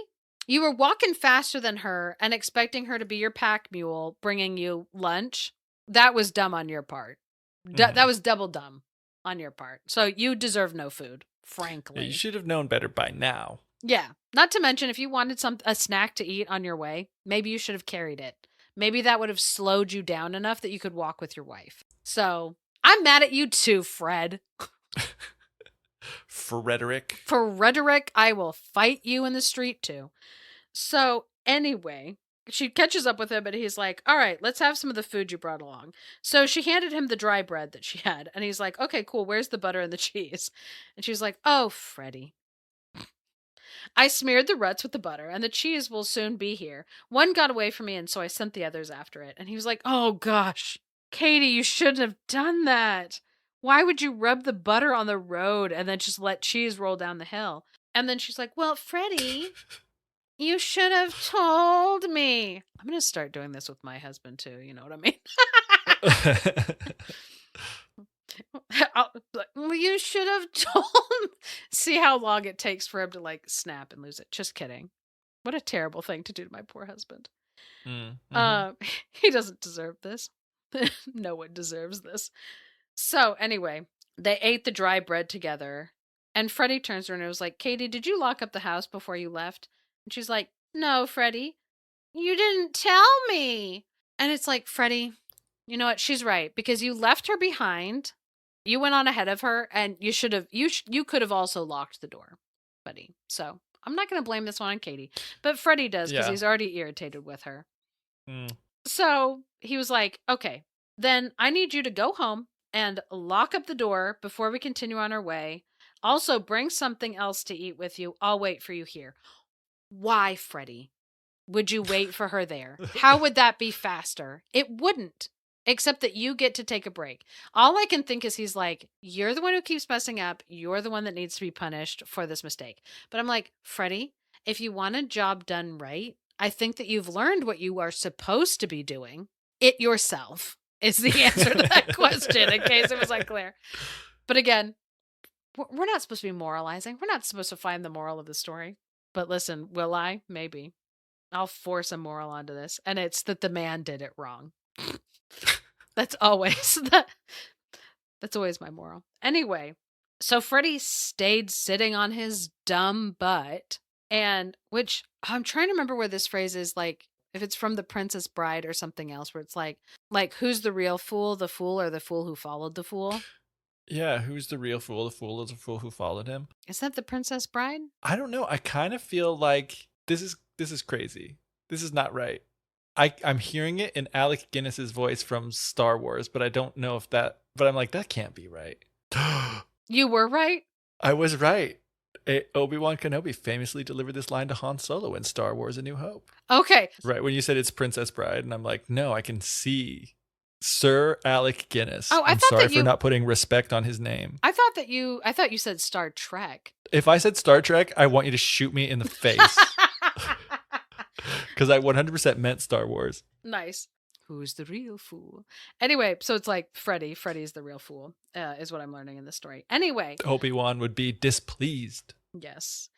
you were walking faster than her and expecting her to be your pack mule, bringing you lunch. That was dumb on your part. That was double dumb on your part. So you deserve no food, frankly. Yeah, you should have known better by now. Yeah. Not to mention, if you wanted a snack to eat on your way, maybe you should have carried it. Maybe that would have slowed you down enough that you could walk with your wife. So I'm mad at you too, Fred. Frederick, I will fight you in the street too. So anyway, she catches up with him and he's like, all right, let's have some of the food you brought along. So she handed him the dry bread that she had. And he's like, okay, cool. Where's the butter and the cheese? And she's like, oh, Freddy. I smeared the ruts with the butter and the cheese will soon be here. One got away from me and so I sent the others after it. And he was like, oh gosh, Katy, you shouldn't have done that. Why would you rub the butter on the road and then just let cheese roll down the hill? And then she's like, well, Freddy, you should have told me. I'm going to start doing this with my husband too. You know what I mean? Well, you should have told me. See how long it takes for him to snap and lose it. Just kidding. What a terrible thing to do to my poor husband. Mm-hmm. He doesn't deserve this. No one deserves this. So anyway, they ate the dry bread together. And Freddy turns to her and was like, Katy, did you lock up the house before you left? And she's like, no, Freddy, you didn't tell me. And it's like, Freddy, you know what? She's right, because you left her behind. You went on ahead of her and you should have, you could have also locked the door, buddy. So I'm not going to blame this one on Katy, but Freddy does because he's already irritated with her. So he was like, okay, then I need you to go home and lock up the door before we continue on our way. Also, bring something else to eat with you. I'll wait for you here. Why, Freddy, would you wait for her there? How would that be faster? It wouldn't, except that you get to take a break. All I can think is he's like, you're the one who keeps messing up. You're the one that needs to be punished for this mistake. But I'm like, Freddy, if you want a job done right, I think that you've learned what you are supposed to be doing. It yourself is the answer to that question, in case it was unclear. But again, we're not supposed to be moralizing. We're not supposed to find the moral of the story. But listen, will I? Maybe. I'll force a moral onto this. And it's that the man did it wrong. That's always my moral. Anyway, so Freddy stayed sitting on his dumb butt. And which I'm trying to remember where this phrase is, like, if it's from The Princess Bride or something else, where it's like who's the real fool, the fool or the fool who followed the fool? Yeah, who's the real fool? The fool is the fool who followed him. Is that The Princess Bride? I don't know. I kind of feel like this is crazy. This is not right. I'm hearing it in Alec Guinness's voice from Star Wars, but I don't know if that. But I'm like, that can't be right. You were right. I was right. Obi-Wan Kenobi famously delivered this line to Han Solo in Star Wars: A New Hope. Okay. Right when you said it's Princess Bride, and I'm like, no, I can see Sir Alec Guinness. Oh, I'm sorry for not putting respect on his name. I thought you said Star Trek. If I said Star Trek, I want you to shoot me in the face. Because I 100% meant Star Wars. Nice. Who's the real fool? Anyway, so it's like Freddy. Freddy's the real fool, is what I'm learning in the story. Anyway. Obi-Wan would be displeased. Yes.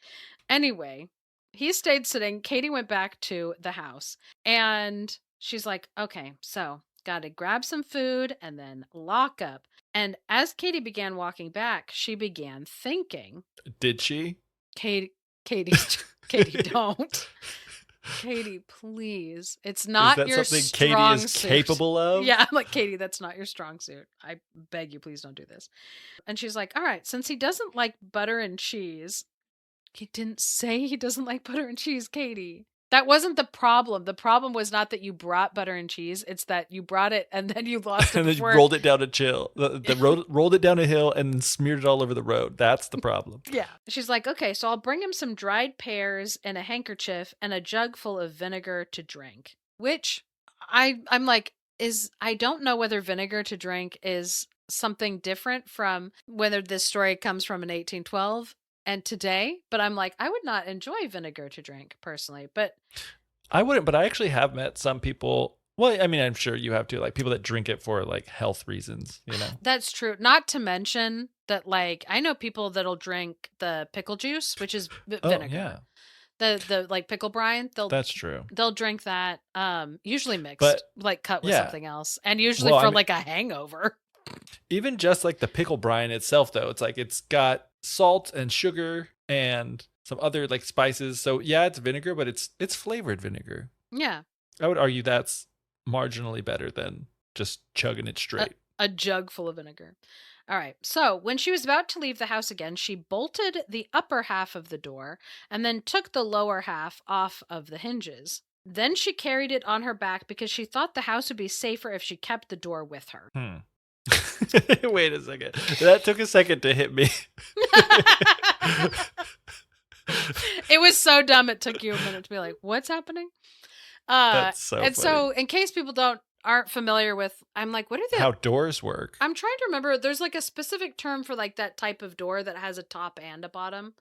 Anyway, he stayed sitting. Katy went back to the house. And she's like, okay, so gotta grab some food and then lock up. And as Katy began walking back, she began thinking. Did she? Katy, don't. Katy, please. It's not your strong suit. Katy is capable of? Yeah, I'm like, Katy, that's not your strong suit. I beg you, please don't do this. And she's like, all right, since he doesn't like butter and cheese. He didn't say he doesn't like butter and cheese, Katy. That wasn't the problem. The problem was not that you brought butter and cheese. It's that you brought it and then you lost it. And then you rolled it down a hill. Rolled it down a hill and smeared it all over the road. That's the problem. Yeah. She's like, okay, so I'll bring him some dried pears and a handkerchief and a jug full of vinegar to drink. Which I'm like, I don't know whether vinegar to drink is something different from whether this story comes from in 1812 and today, but I'm like, I would not enjoy vinegar to drink personally, but I wouldn't, but I actually have met some people. Well, I mean, I'm sure you have too, like people that drink it for like health reasons, you know? That's true. Not to mention that, like, I know people that'll drink the pickle juice, which is vinegar. Yeah. The like pickle brine. That's true. They'll drink that, usually mixed, but, like cut with something else, and usually for like a hangover. Even just like the pickle brine itself, though, it's like it's got salt and sugar and some other like spices. So yeah, it's vinegar, but it's flavored vinegar. Yeah. I would argue that's marginally better than just chugging it straight. A jug full of vinegar. All right. So when she was about to leave the house again, she bolted the upper half of the door and then took the lower half off of the hinges. Then she carried it on her back because she thought the house would be safer if she kept the door with her. Wait a second. That took a second to hit me. It was so dumb. It took you a minute to be like, what's happening? That's so funny. So in case people aren't familiar with, I'm like, what are how doors work? I'm trying to remember. There's like a specific term for like that type of door that has a top and a bottom.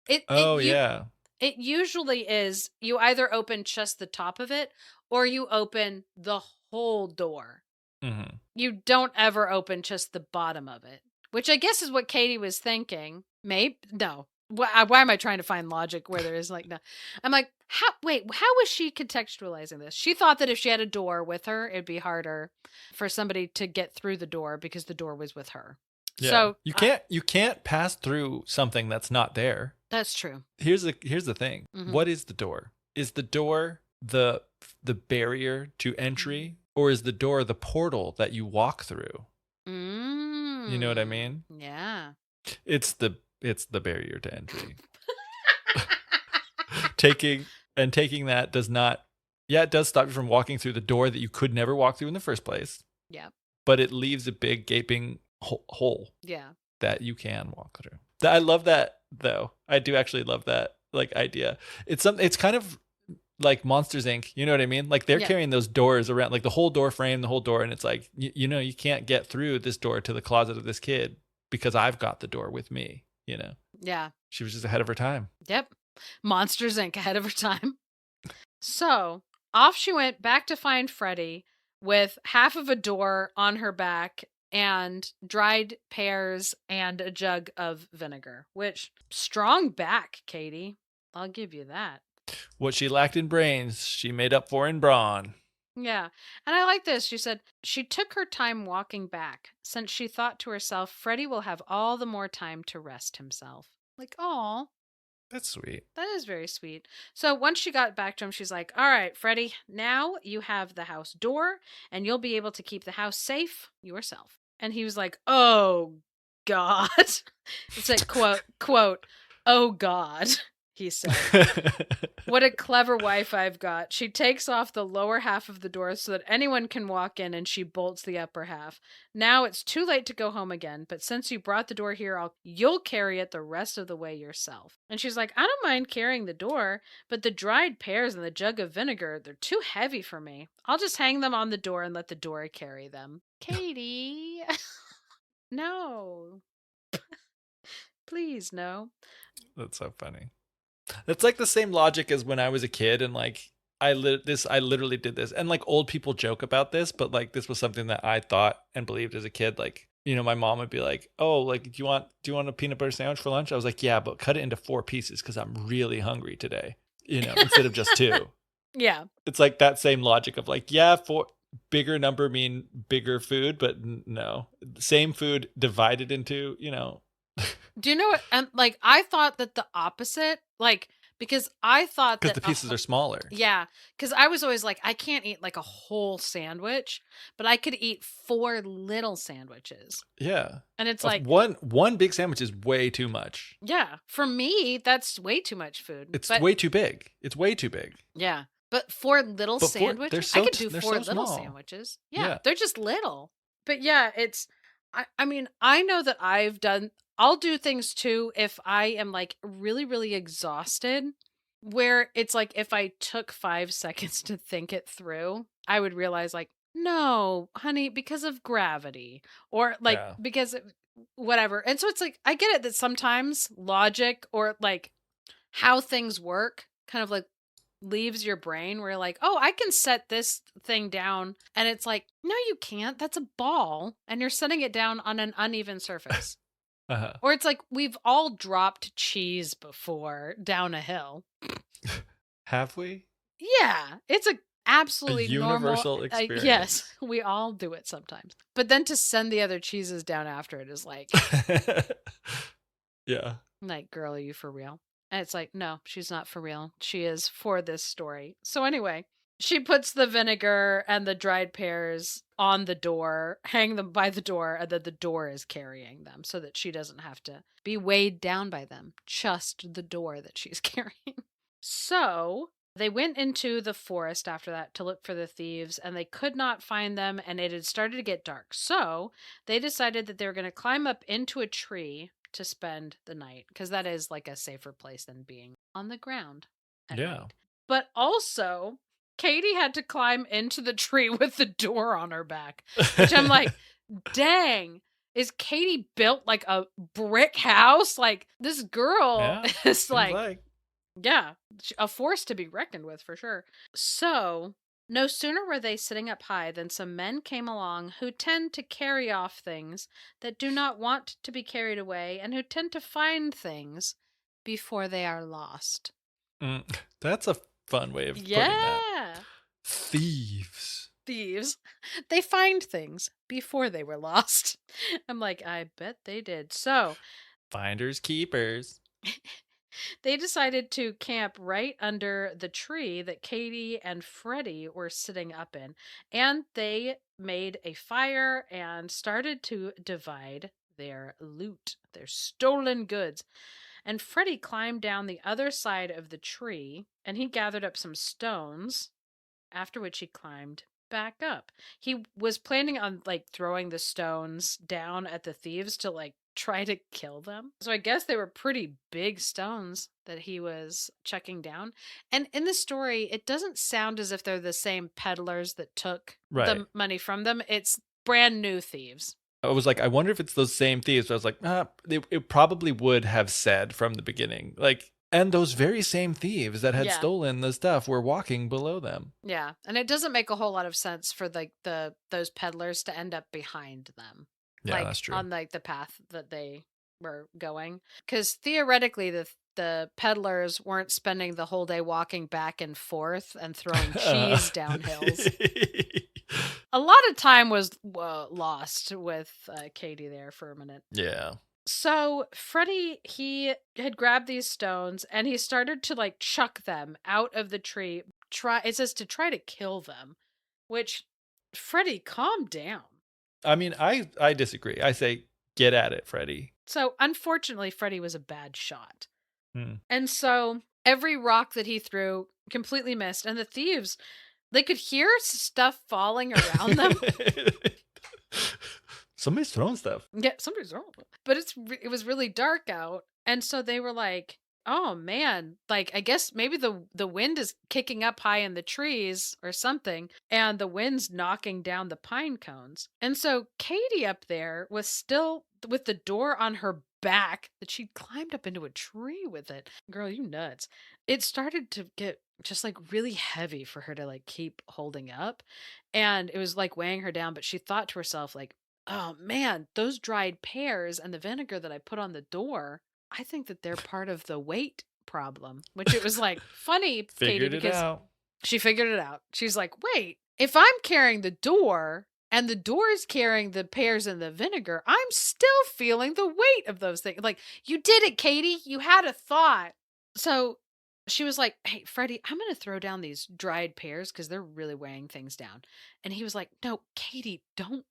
Yeah. It usually is you either open just the top of it or you open the whole door. Mm-hmm. You don't ever open just the bottom of it, which I guess is what Katy was thinking. Maybe no. Why am I trying to find logic where there is like no? I'm like, how was she contextualizing this? She thought that if she had a door with her, it'd be harder for somebody to get through the door because the door was with her. Yeah. So you can't pass through something that's not there. That's true. Here's the thing. Mm-hmm. What is the door? Is the door the barrier to entry, or is the door the portal that you walk through? You know what I mean? Yeah. It's the barrier to entry. Taking that does not. Yeah, it does stop you from walking through the door that you could never walk through in the first place. Yeah. But it leaves a big gaping hole. Yeah. That you can walk through. I love that though. I do actually love that like idea. It's kind of like Monsters Inc. You know what I mean? Like they're carrying those doors around, like the whole door frame, the whole door, and it's like you can't get through this door to the closet of this kid because I've got the door with me. You know? Yeah. She was just ahead of her time. Yep. Monsters Inc. ahead of her time. So off she went back to find Freddy with half of a door on her back and dried pears and a jug of vinegar, which strong back, Katy. I'll give you that. What she lacked in brains, she made up for in brawn. Yeah. And I like this. She said, she took her time walking back, since she thought to herself, Freddy will have all the more time to rest himself. Like, aw. That's sweet. That is very sweet. So once she got back to him, she's like, all right, Freddy, now you have the house door, and you'll be able to keep the house safe yourself. And he was like, oh, God. It's like, quote, oh, God. he said. What a clever wife I've got. She takes off the lower half of the door so that anyone can walk in, and she bolts the upper half. Now it's too late to go home again, but since you brought the door here, you'll carry it the rest of the way yourself. And she's like, I don't mind carrying the door, but the dried pears and the jug of vinegar, they're too heavy for me. I'll just hang them on the door and let the door carry them. Katie. No. Please, no. That's so funny. That's like the same logic as when I was a kid and like I literally did this. And like old people joke about this, but like this was something that I thought and believed as a kid. Like, you know, my mom would be like, "Oh, like do you want a peanut butter sandwich for lunch?" I was like, "Yeah, but cut it into 4 pieces cuz I'm really hungry today." You know, instead of just 2. Yeah. It's like that same logic of like, yeah, for bigger number mean bigger food, but no. Same food divided into, you know. Do you know what? Like, I thought that the opposite, like, because I thought Because that the pieces are smaller. Yeah, because I was always like, I can't eat like a whole sandwich, but I could eat 4 little sandwiches. Yeah. And it's like one big sandwich is way too much. Yeah, for me, that's way too much food. It's way too big. It's way too big. Yeah, but 4 little sandwiches, I could do 4 little sandwiches. Yeah, they're just little. But yeah, I mean, I know that I'll do things too if I am like really, really exhausted, where it's like if I took 5 seconds to think it through, I would realize like, no, honey, because of gravity or like because whatever. And so it's like, I get it that sometimes logic or like how things work kind of like leaves your brain where you're like, oh, I can set this thing down. And it's like, no, you can't. That's a ball. And you're setting it down on an uneven surface. Or it's like we've all dropped cheese before down a hill. Have we? Yeah, it's absolutely universal normal experience. Yes, we all do it sometimes. But then to send the other cheeses down after it is like, yeah. Like, girl, are you for real? And it's like, no, she's not for real. She is for this story. So anyway, she puts the vinegar and the dried pears on the door, hang them by the door, and then the door is carrying them so that she doesn't have to be weighed down by them. Just the door that she's carrying. So they went into the forest after that to look for the thieves, and they could not find them, and it had started to get dark. So they decided that they were going to climb up into a tree to spend the night, because that is like a safer place than being on the ground. Night. But also, Katy had to climb into the tree with the door on her back, which I'm like, dang, is Katy built like a brick house? Like, this girl is like, yeah, a force to be reckoned with for sure. So no sooner were they sitting up high than some men came along who tend to carry off things that do not want to be carried away, and who tend to find things before they are lost. That's a fun way of putting that. Thieves. They find things before they were lost. I'm like, I bet they did. So finders keepers. They decided to camp right under the tree that Katy and Freddy were sitting up in, and they made a fire and started to divide their loot, their stolen goods. And Freddy climbed down the other side of the tree, and he gathered up some stones, after which he climbed back up. He was planning on like throwing the stones down at the thieves to like try to kill them. So I guess they were pretty big stones that he was chucking down. And in the story, it doesn't sound as if they're the same peddlers that took the money from them. It's brand new thieves. I was like, I wonder if it's those same thieves. But I was like, it probably would have said from the beginning, like, and those very same thieves that had stolen the stuff were walking below them. Yeah, and it doesn't make a whole lot of sense for like those peddlers to end up behind them. Yeah, like, that's true. On like the path that they were going, because theoretically the peddlers weren't spending the whole day walking back and forth and throwing cheese down hills. A lot of time was lost with Katy there for a minute. Yeah. So Freddy, he had grabbed these stones and he started to like chuck them out of the tree. It says to try to kill them, which Freddy, calm down. I mean, I disagree. I say, get at it, Freddy. So unfortunately, Freddy was a bad shot. And so Every rock that he threw completely missed. And the thieves, they could hear stuff falling around them. Somebody's throwing stuff. Yeah, somebody's wrong. But it was really dark out. And so they were like, oh man, like I guess maybe the wind is kicking up high in the trees or something, and the wind's knocking down the pine cones. And so Katy up there was still with the door on her back that she'd climbed up into a tree with it. Girl, you nuts. It started to get just like really heavy for her to like keep holding up. And it was like weighing her down, but she thought to herself, like, oh man, those dried pears and the vinegar that I put on the door, I think that they're part of the weight problem. Which it was like funny, Katy, Figured it because out. she figured it out. She's like, wait, if I'm carrying the door and the door is carrying the pears and the vinegar, I'm still feeling the weight of those things. Like, you did it, Katy. You had a thought. So she was like, hey, Freddie, I'm going to throw down these dried pears because they're really weighing things down. And he was like, no, Katy, don't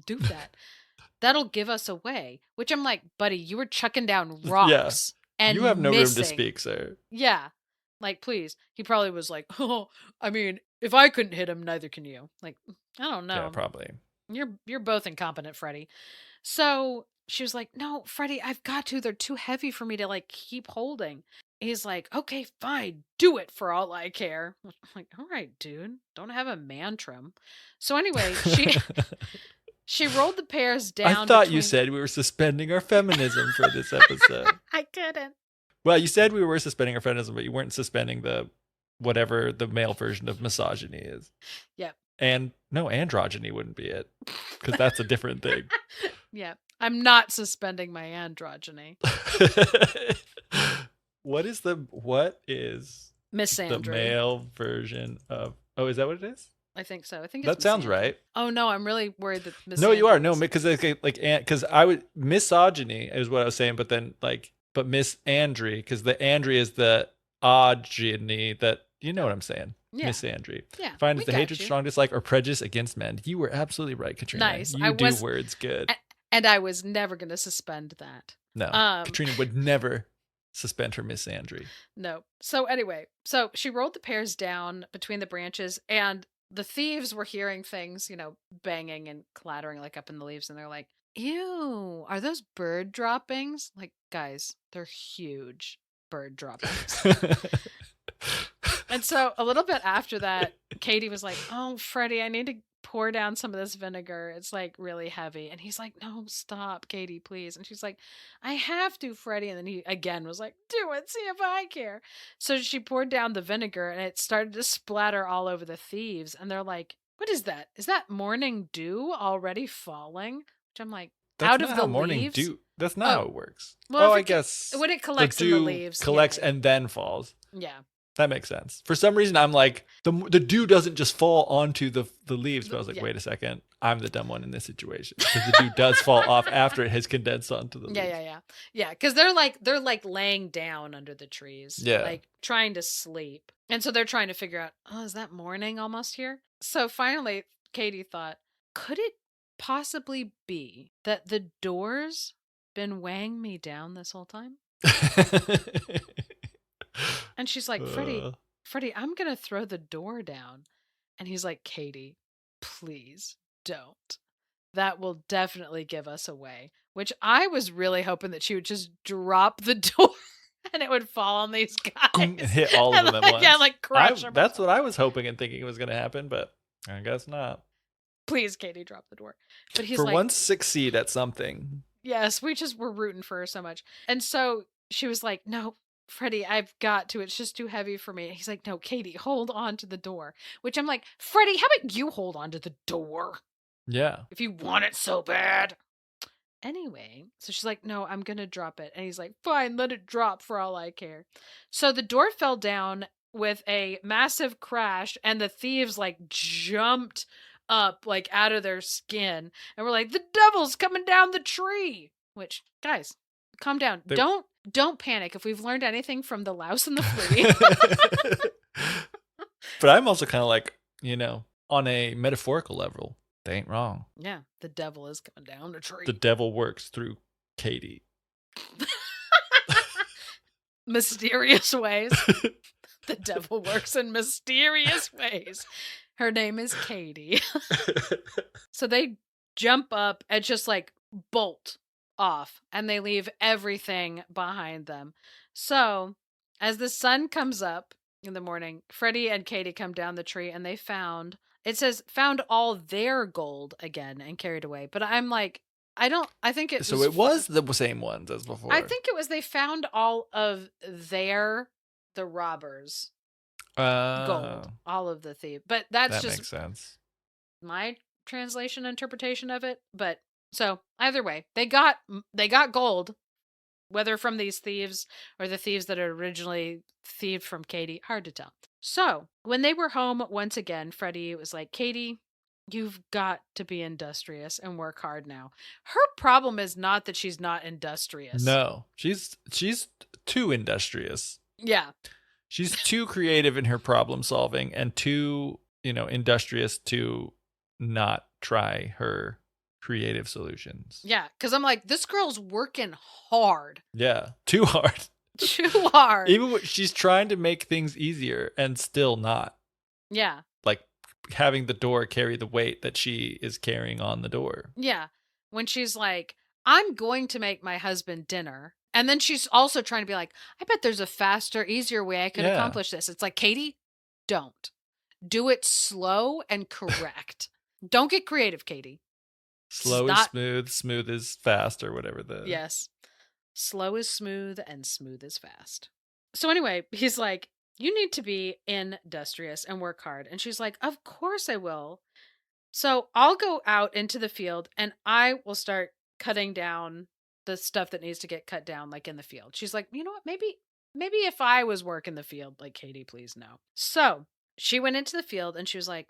do that. That'll give us away. Which I'm like, buddy, you were chucking down rocks and you have no room to missing. speak, sir. Yeah. Like, please. He probably was like, oh, I mean, if I couldn't hit him, neither can you. Like, I don't know. Yeah, probably. You're both incompetent, Freddie. So she was like, no, Freddie, I've got to. They're too heavy for me to like keep holding. He's like, okay, fine, do it for all I care. I'm like, all right, dude, don't have a mantrum. So anyway, she rolled the pears down. I thought you said we were suspending our feminism for this episode. I couldn't. Well, you said we were suspending our feminism, but you weren't suspending the whatever the male version of misogyny is. Yeah. And no, androgyny wouldn't be it, because that's a different thing. Yeah. I'm not suspending my androgyny. What is misandry? The male version of? Oh, is that what it is? I think so. I think that sounds right. Oh no, I'm really worried that misandry. No, you are because I would misogyny is what I was saying, but then but misandry, because the andry is the ogyny that you know what I'm saying. Yeah. Misandry. Yeah. Find the hatred, strong dislike, or prejudice against men. You were absolutely right, Katrina. Nice. You do words good. And I was never going to suspend that. No, Katrina would never suspend her misandry. No. So anyway, so she rolled the pears down between the branches, and the thieves were hearing things, banging and clattering like up in the leaves, and they're like, ew, are those bird droppings? Like, guys, they're huge bird droppings. And so a little bit after that, Katy was like, oh, Freddie, I need to pour down some of this vinegar. It's like really heavy. And he's like, no, stop, Katy, please. And she's like, I have to, Freddie. And then he again was like, do it, see if I care. So she poured down the vinegar and it started to splatter all over the thieves. And they're like, what is that? Is that morning dew already falling? Which I'm like, that's out of the morning leaves? Dew. That's not how it works. Well, I guess when it collects the in the dew leaves. collects and then falls. Yeah. That makes sense. For some reason, I'm like, the dew doesn't just fall onto the leaves. But I was like, wait a second. I'm the dumb one in this situation. Because the dew does fall off after it has condensed onto the leaves. Yeah, because they're like laying down under the trees. Yeah. Like trying to sleep. And so they're trying to figure out, oh, is that morning almost here? So finally, Katy thought, could it possibly be that the door's been weighing me down this whole time? And she's like, Freddie, I'm going to throw the door down. And he's like, Katy, please don't. That will definitely give us away. Which I was really hoping that she would just drop the door and it would fall on these guys. And hit all of them at once. Yeah, like crush them. That's what I was hoping and thinking was going to happen, but I guess not. Please, Katy, drop the door. But he's For like, once, succeed at something. Yes, we just were rooting for her so much. And so she was like, no, Freddie, I've got to. It's just too heavy for me. And he's like, no, Katy, hold on to the door. Which I'm like, Freddie, how about you hold on to the door? Yeah. If you want it so bad. Anyway, so she's like, no, I'm going to drop it. And he's like, fine, let it drop for all I care. So the door fell down with a massive crash and the thieves like jumped up like out of their skin. And we're like, the devil's coming down the tree. Which, guys, calm down. Don't panic. If we've learned anything from the Louse and the Flea. But I'm also kind of like, on a metaphorical level, they ain't wrong. Yeah, the devil is coming down the tree. The devil works through Katy. mysterious ways. The devil works in mysterious ways. Her name is Katy. So they jump up and just like bolt off, and they leave everything behind them. So as the sun comes up in the morning, Freddy and Katy come down the tree, and they found, it says, found all their gold again and carried away. But I'm like, I think it So it was the same ones as before. I think it was they found all of the robbers' gold, all of the thieves. But that just makes sense. My translation interpretation of it. But so either way, they got gold, whether from these thieves or the thieves that had originally thieved from Katy, hard to tell. So when they were home once again, Freddy was like, Katy, you've got to be industrious and work hard now. Her problem is not that she's not industrious. No, she's too industrious. Yeah. She's too creative in her problem solving and too, industrious to not try her creative solutions. Yeah, because I'm like, this girl's working hard. Yeah, too hard. Too hard. Even when she's trying to make things easier and still not. Yeah. Like having the door carry the weight that she is carrying on the door. Yeah. When she's like, I'm going to make my husband dinner. And then she's also trying to be like, I bet there's a faster, easier way I could accomplish this. It's like, Katy, don't. Do it slow and correct. Don't get creative, Katy. Slow is smooth, smooth is fast, or whatever Yes. Slow is smooth and smooth is fast. So anyway, he's like, you need to be industrious and work hard. And she's like, of course I will. So I'll go out into the field and I will start cutting down the stuff that needs to get cut down, like in the field. She's like, you know what? Maybe if I was working the field, like, Katy, please no. So she went into the field and she was like,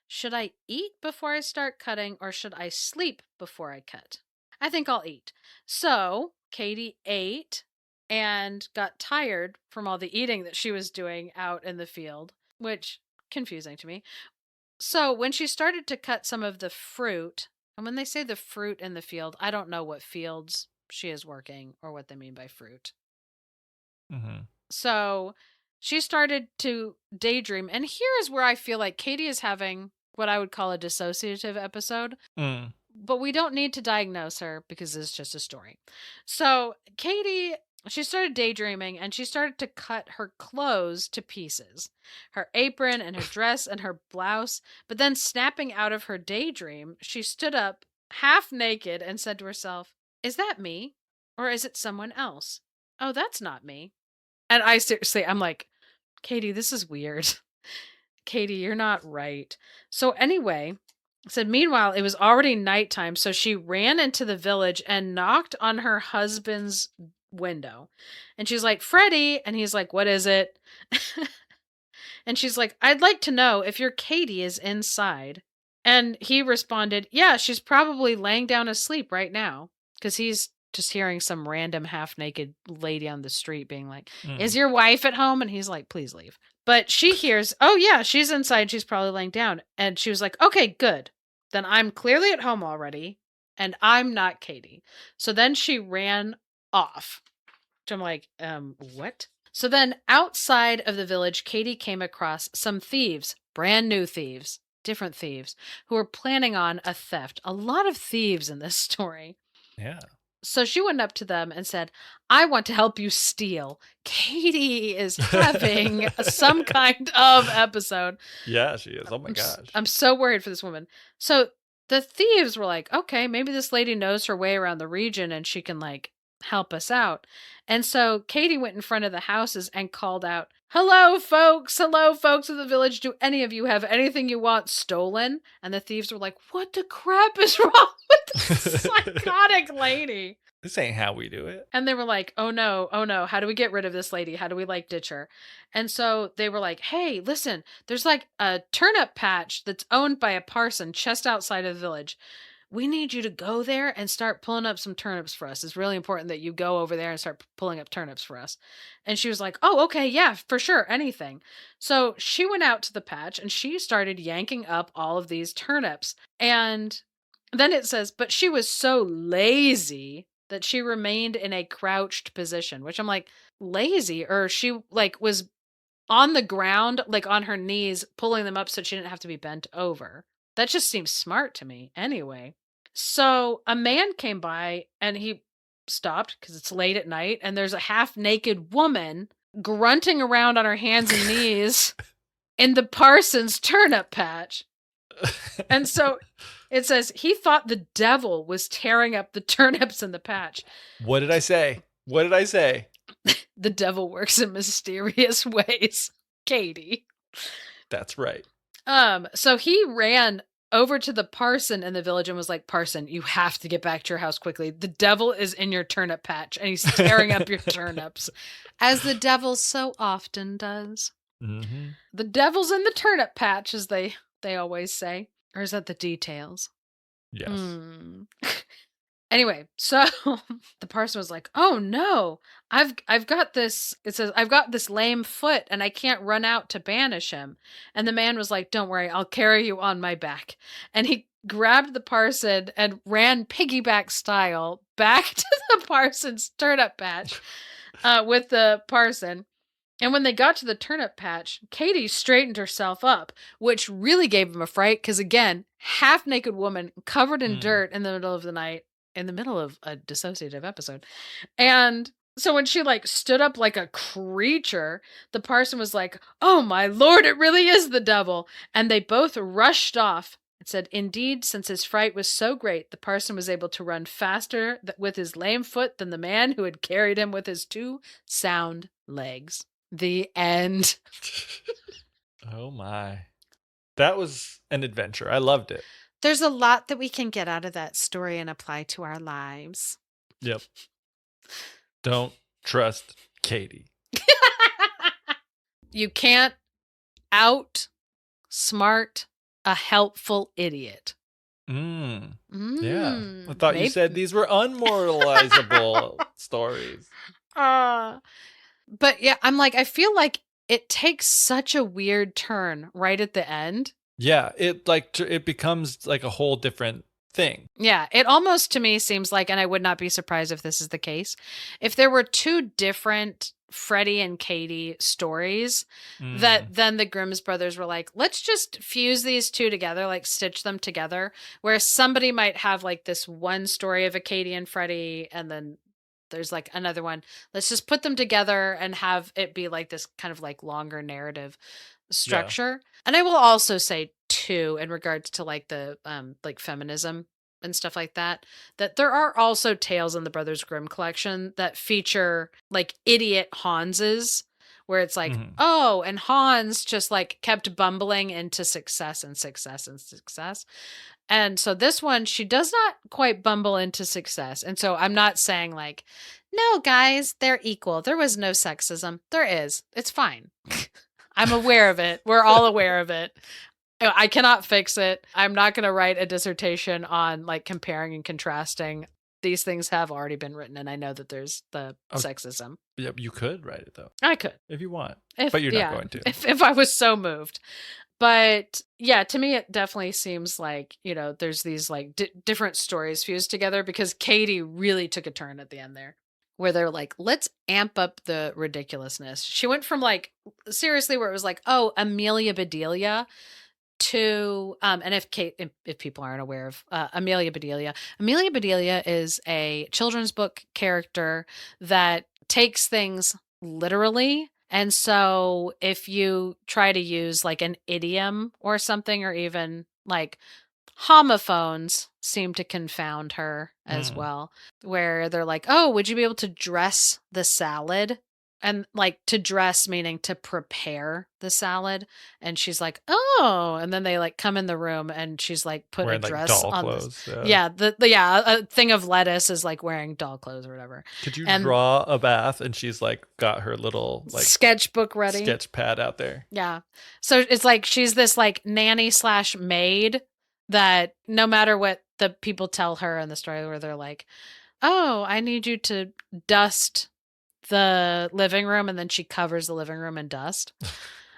should I eat before I start cutting or should I sleep before I cut? I think I'll eat. So Katy ate and got tired from all the eating that she was doing out in the field, which confusing to me. So when she started to cut some of the fruit, and when they say the fruit in the field, I don't know what fields she is working or what they mean by fruit. Mm-hmm. So she started to daydream. And here is where I feel like Katy is having what I would call a dissociative episode. But we don't need to diagnose her because it's just a story. So Katy, she started daydreaming and she started to cut her clothes to pieces. Her apron and her dress and her blouse. But then snapping out of her daydream, she stood up half naked and said to herself, is that me? Or is it someone else? Oh, that's not me. And I'm like, Katy, this is weird. Katy, you're not right. So anyway, said, meanwhile, it was already nighttime, so she ran into the village and knocked on her husband's window. And she's like, Freddy. And he's like, what is it? And she's like, I'd like to know if your Katy is inside. And he responded, yeah, she's probably laying down asleep right now. Because he's just hearing some random half-naked lady on the street being like, is your wife at home? And he's like, please leave. But she hears, oh yeah, she's inside. She's probably laying down. And she was like, okay, good. Then I'm clearly at home already. And I'm not Katy. So then she ran off. So I'm like, what? So then outside of the village, Katy came across some thieves, brand new thieves, different thieves, who were planning on a theft. A lot of thieves in this story. Yeah. So she went up to them and said, I want to help you steal. Katy is having some kind of episode. Yeah, she is. Oh my gosh. I'm so worried for this woman. So the thieves were like, okay, maybe this lady knows her way around the region and she can like help us out. And so Katy went in front of the houses and called out, hello, folks of the village. Do any of you have anything you want stolen? And the thieves were like, what the crap is wrong with this psychotic lady? This ain't how we do it. And they were like, oh no. How do we get rid of this lady? How do we like ditch her? And so they were like, hey, listen, there's like a turnip patch that's owned by a parson just outside of the village. We need you to go there and start pulling up some turnips for us. It's really important that you go over there and start pulling up turnips for us. And she was like, oh, okay, yeah, for sure, anything. So she went out to the patch and she started yanking up all of these turnips. And then it says, but she was so lazy that she remained in a crouched position, which I'm like, lazy, or she like was on the ground, like on her knees, pulling them up so she didn't have to be bent over. That just seems smart to me. Anyway, so a man came by and he stopped because it's late at night and there's a half naked woman grunting around on her hands and knees in the Parsons turnip patch. And so it says he thought the devil was tearing up the turnips in the patch. What did I say? What did I say? The devil works in mysterious ways, Katy. That's right. So he ran over to the parson in the village and was like, Parson, you have to get back to your house quickly. The devil is in your turnip patch and he's tearing up your turnips. As the devil so often does. Mm-hmm. The devil's in the turnip patch, as they always say. Or is that the details? Yes. Anyway, so the parson was like, "Oh no, I've got this." It says, "I've got this lame foot, and I can't run out to banish him." And the man was like, "Don't worry, I'll carry you on my back." And he grabbed the parson and ran piggyback style back to the parson's turnip patch with the parson. And when they got to the turnip patch, Katy straightened herself up, which really gave him a fright because, again, half naked woman covered in dirt in the middle of the night. In the middle of a dissociative episode. And so when she like stood up like a creature, the parson was like, "Oh my Lord, it really is the devil." And they both rushed off. It said, indeed, since his fright was so great, the parson was able to run faster with his lame foot than the man who had carried him with his 2 sound legs. The end. Oh my. That was an adventure. I loved it. There's a lot that we can get out of that story and apply to our lives. Yep. Don't trust Katy. You can't outsmart a helpful idiot. Yeah. I thought Maybe. you said these were unmoralizable stories. But yeah, I'm like, I feel like it takes such a weird turn right at the end. Yeah, it becomes like a whole different thing. Yeah, it almost to me seems like, and I would not be surprised if this is the case, if there were 2 different Freddy and Katy stories that then the Grimm's brothers were like, let's just fuse these 2 together, like stitch them together, where somebody might have like this one story of a Katy and Freddy, and then there's like another one. Let's just put them together and have it be like this kind of like longer narrative structure. Yeah. And I will also say too, in regards to like the like feminism and stuff like that there are also tales in the Brothers Grimm collection that feature like idiot Hanses, where it's like, oh, and Hans just like kept bumbling into success and success and success. And so this one, she does not quite bumble into success. And so I'm not saying like, no, guys, they're equal. There was no sexism. There is. It's fine. I'm aware of it. We're all aware of it. I cannot fix it. I'm not going to write a dissertation on like comparing and contrasting. These things have already been written, and I know that there's the sexism. Yep, you could write it though. I could. If you want. But you're not going to. If I was so moved. But yeah, to me, it definitely seems like, you know, there's these like different stories fused together, because Katy really took a turn at the end there, where they're like, let's amp up the ridiculousness. She went from like, seriously, where it was like, oh, Amelia Bedelia, to, and if people aren't aware of Amelia Bedelia is a children's book character that takes things literally. And so if you try to use like an idiom or something, or even like homophones seem to confound her as well, where they're like, oh, would you be able to dress the salad? And like, to dress meaning to prepare the salad. And she's like, oh, and then they like come in the room and she's like put wearing a dress like doll on clothes. A thing of lettuce is like wearing doll clothes or whatever. Could you draw a bath? And she's like got her little like sketchbook ready, sketch pad out there. Yeah. So it's like she's this like nanny / maid that no matter what the people tell her in the story, where they're like, oh, I need you to dust the living room, and then she covers the living room in dust.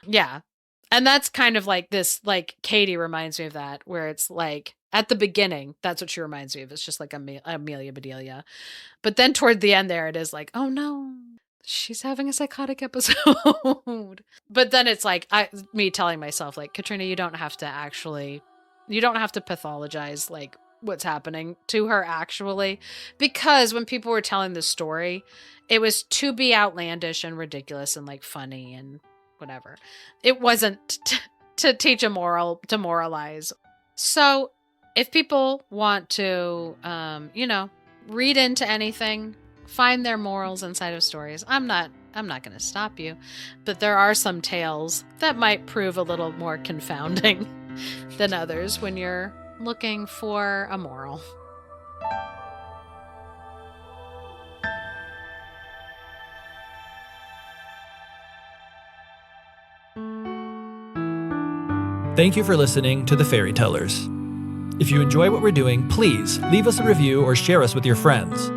Yeah. And that's kind of like this, like Katy reminds me of that, where it's like at the beginning, that's what she reminds me of. It's just like Amelia Bedelia. But then toward the end there, it is like, oh no, she's having a psychotic episode. But then it's like me telling myself, like, Katrina, you don't have to pathologize like what's happening to her actually. Because when people were telling this story, it was to be outlandish and ridiculous and like funny and whatever. It wasn't to teach a moral, to moralize. So if people want to, read into anything, find their morals inside of stories, I'm not going to stop you. But there are some tales that might prove a little more confounding than others when you're looking for a moral. Thank you for listening to The Fairy Tellers. If you enjoy what we're doing, please leave us a review or share us with your friends.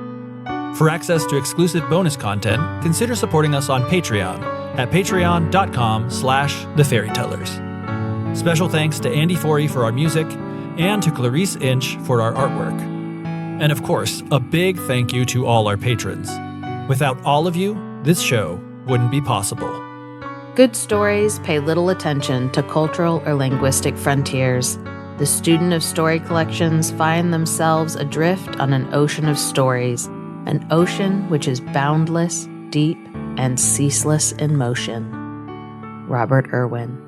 For access to exclusive bonus content, consider supporting us on Patreon at patreon.com/thefairytellers. Special thanks to Andy Forey for our music and to Clarice Inch for our artwork. And of course, a big thank you to all our patrons. Without all of you, this show wouldn't be possible. Good stories pay little attention to cultural or linguistic frontiers. The student of story collections find themselves adrift on an ocean of stories, an ocean which is boundless, deep, and ceaseless in motion. Robert Irwin.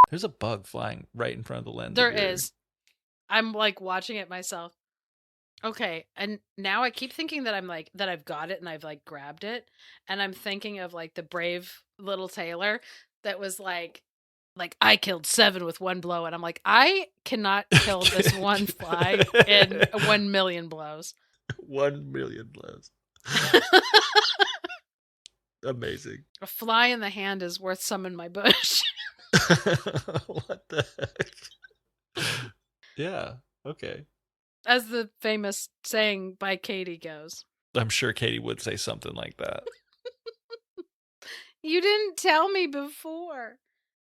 There's a bug flying right in front of the lens. There is. I'm like watching it myself. Okay, and now I keep thinking that I've got it and I've like grabbed it, and I'm thinking of like the brave little tailor that was like I killed 7 with one blow, and I'm like, I cannot kill this one fly in 1 million blows. 1 million blows. Amazing. A fly in the hand is worth some in my bush. What the heck? Yeah, okay. As the famous saying by Katy goes. I'm sure Katy would say something like that. You didn't tell me before.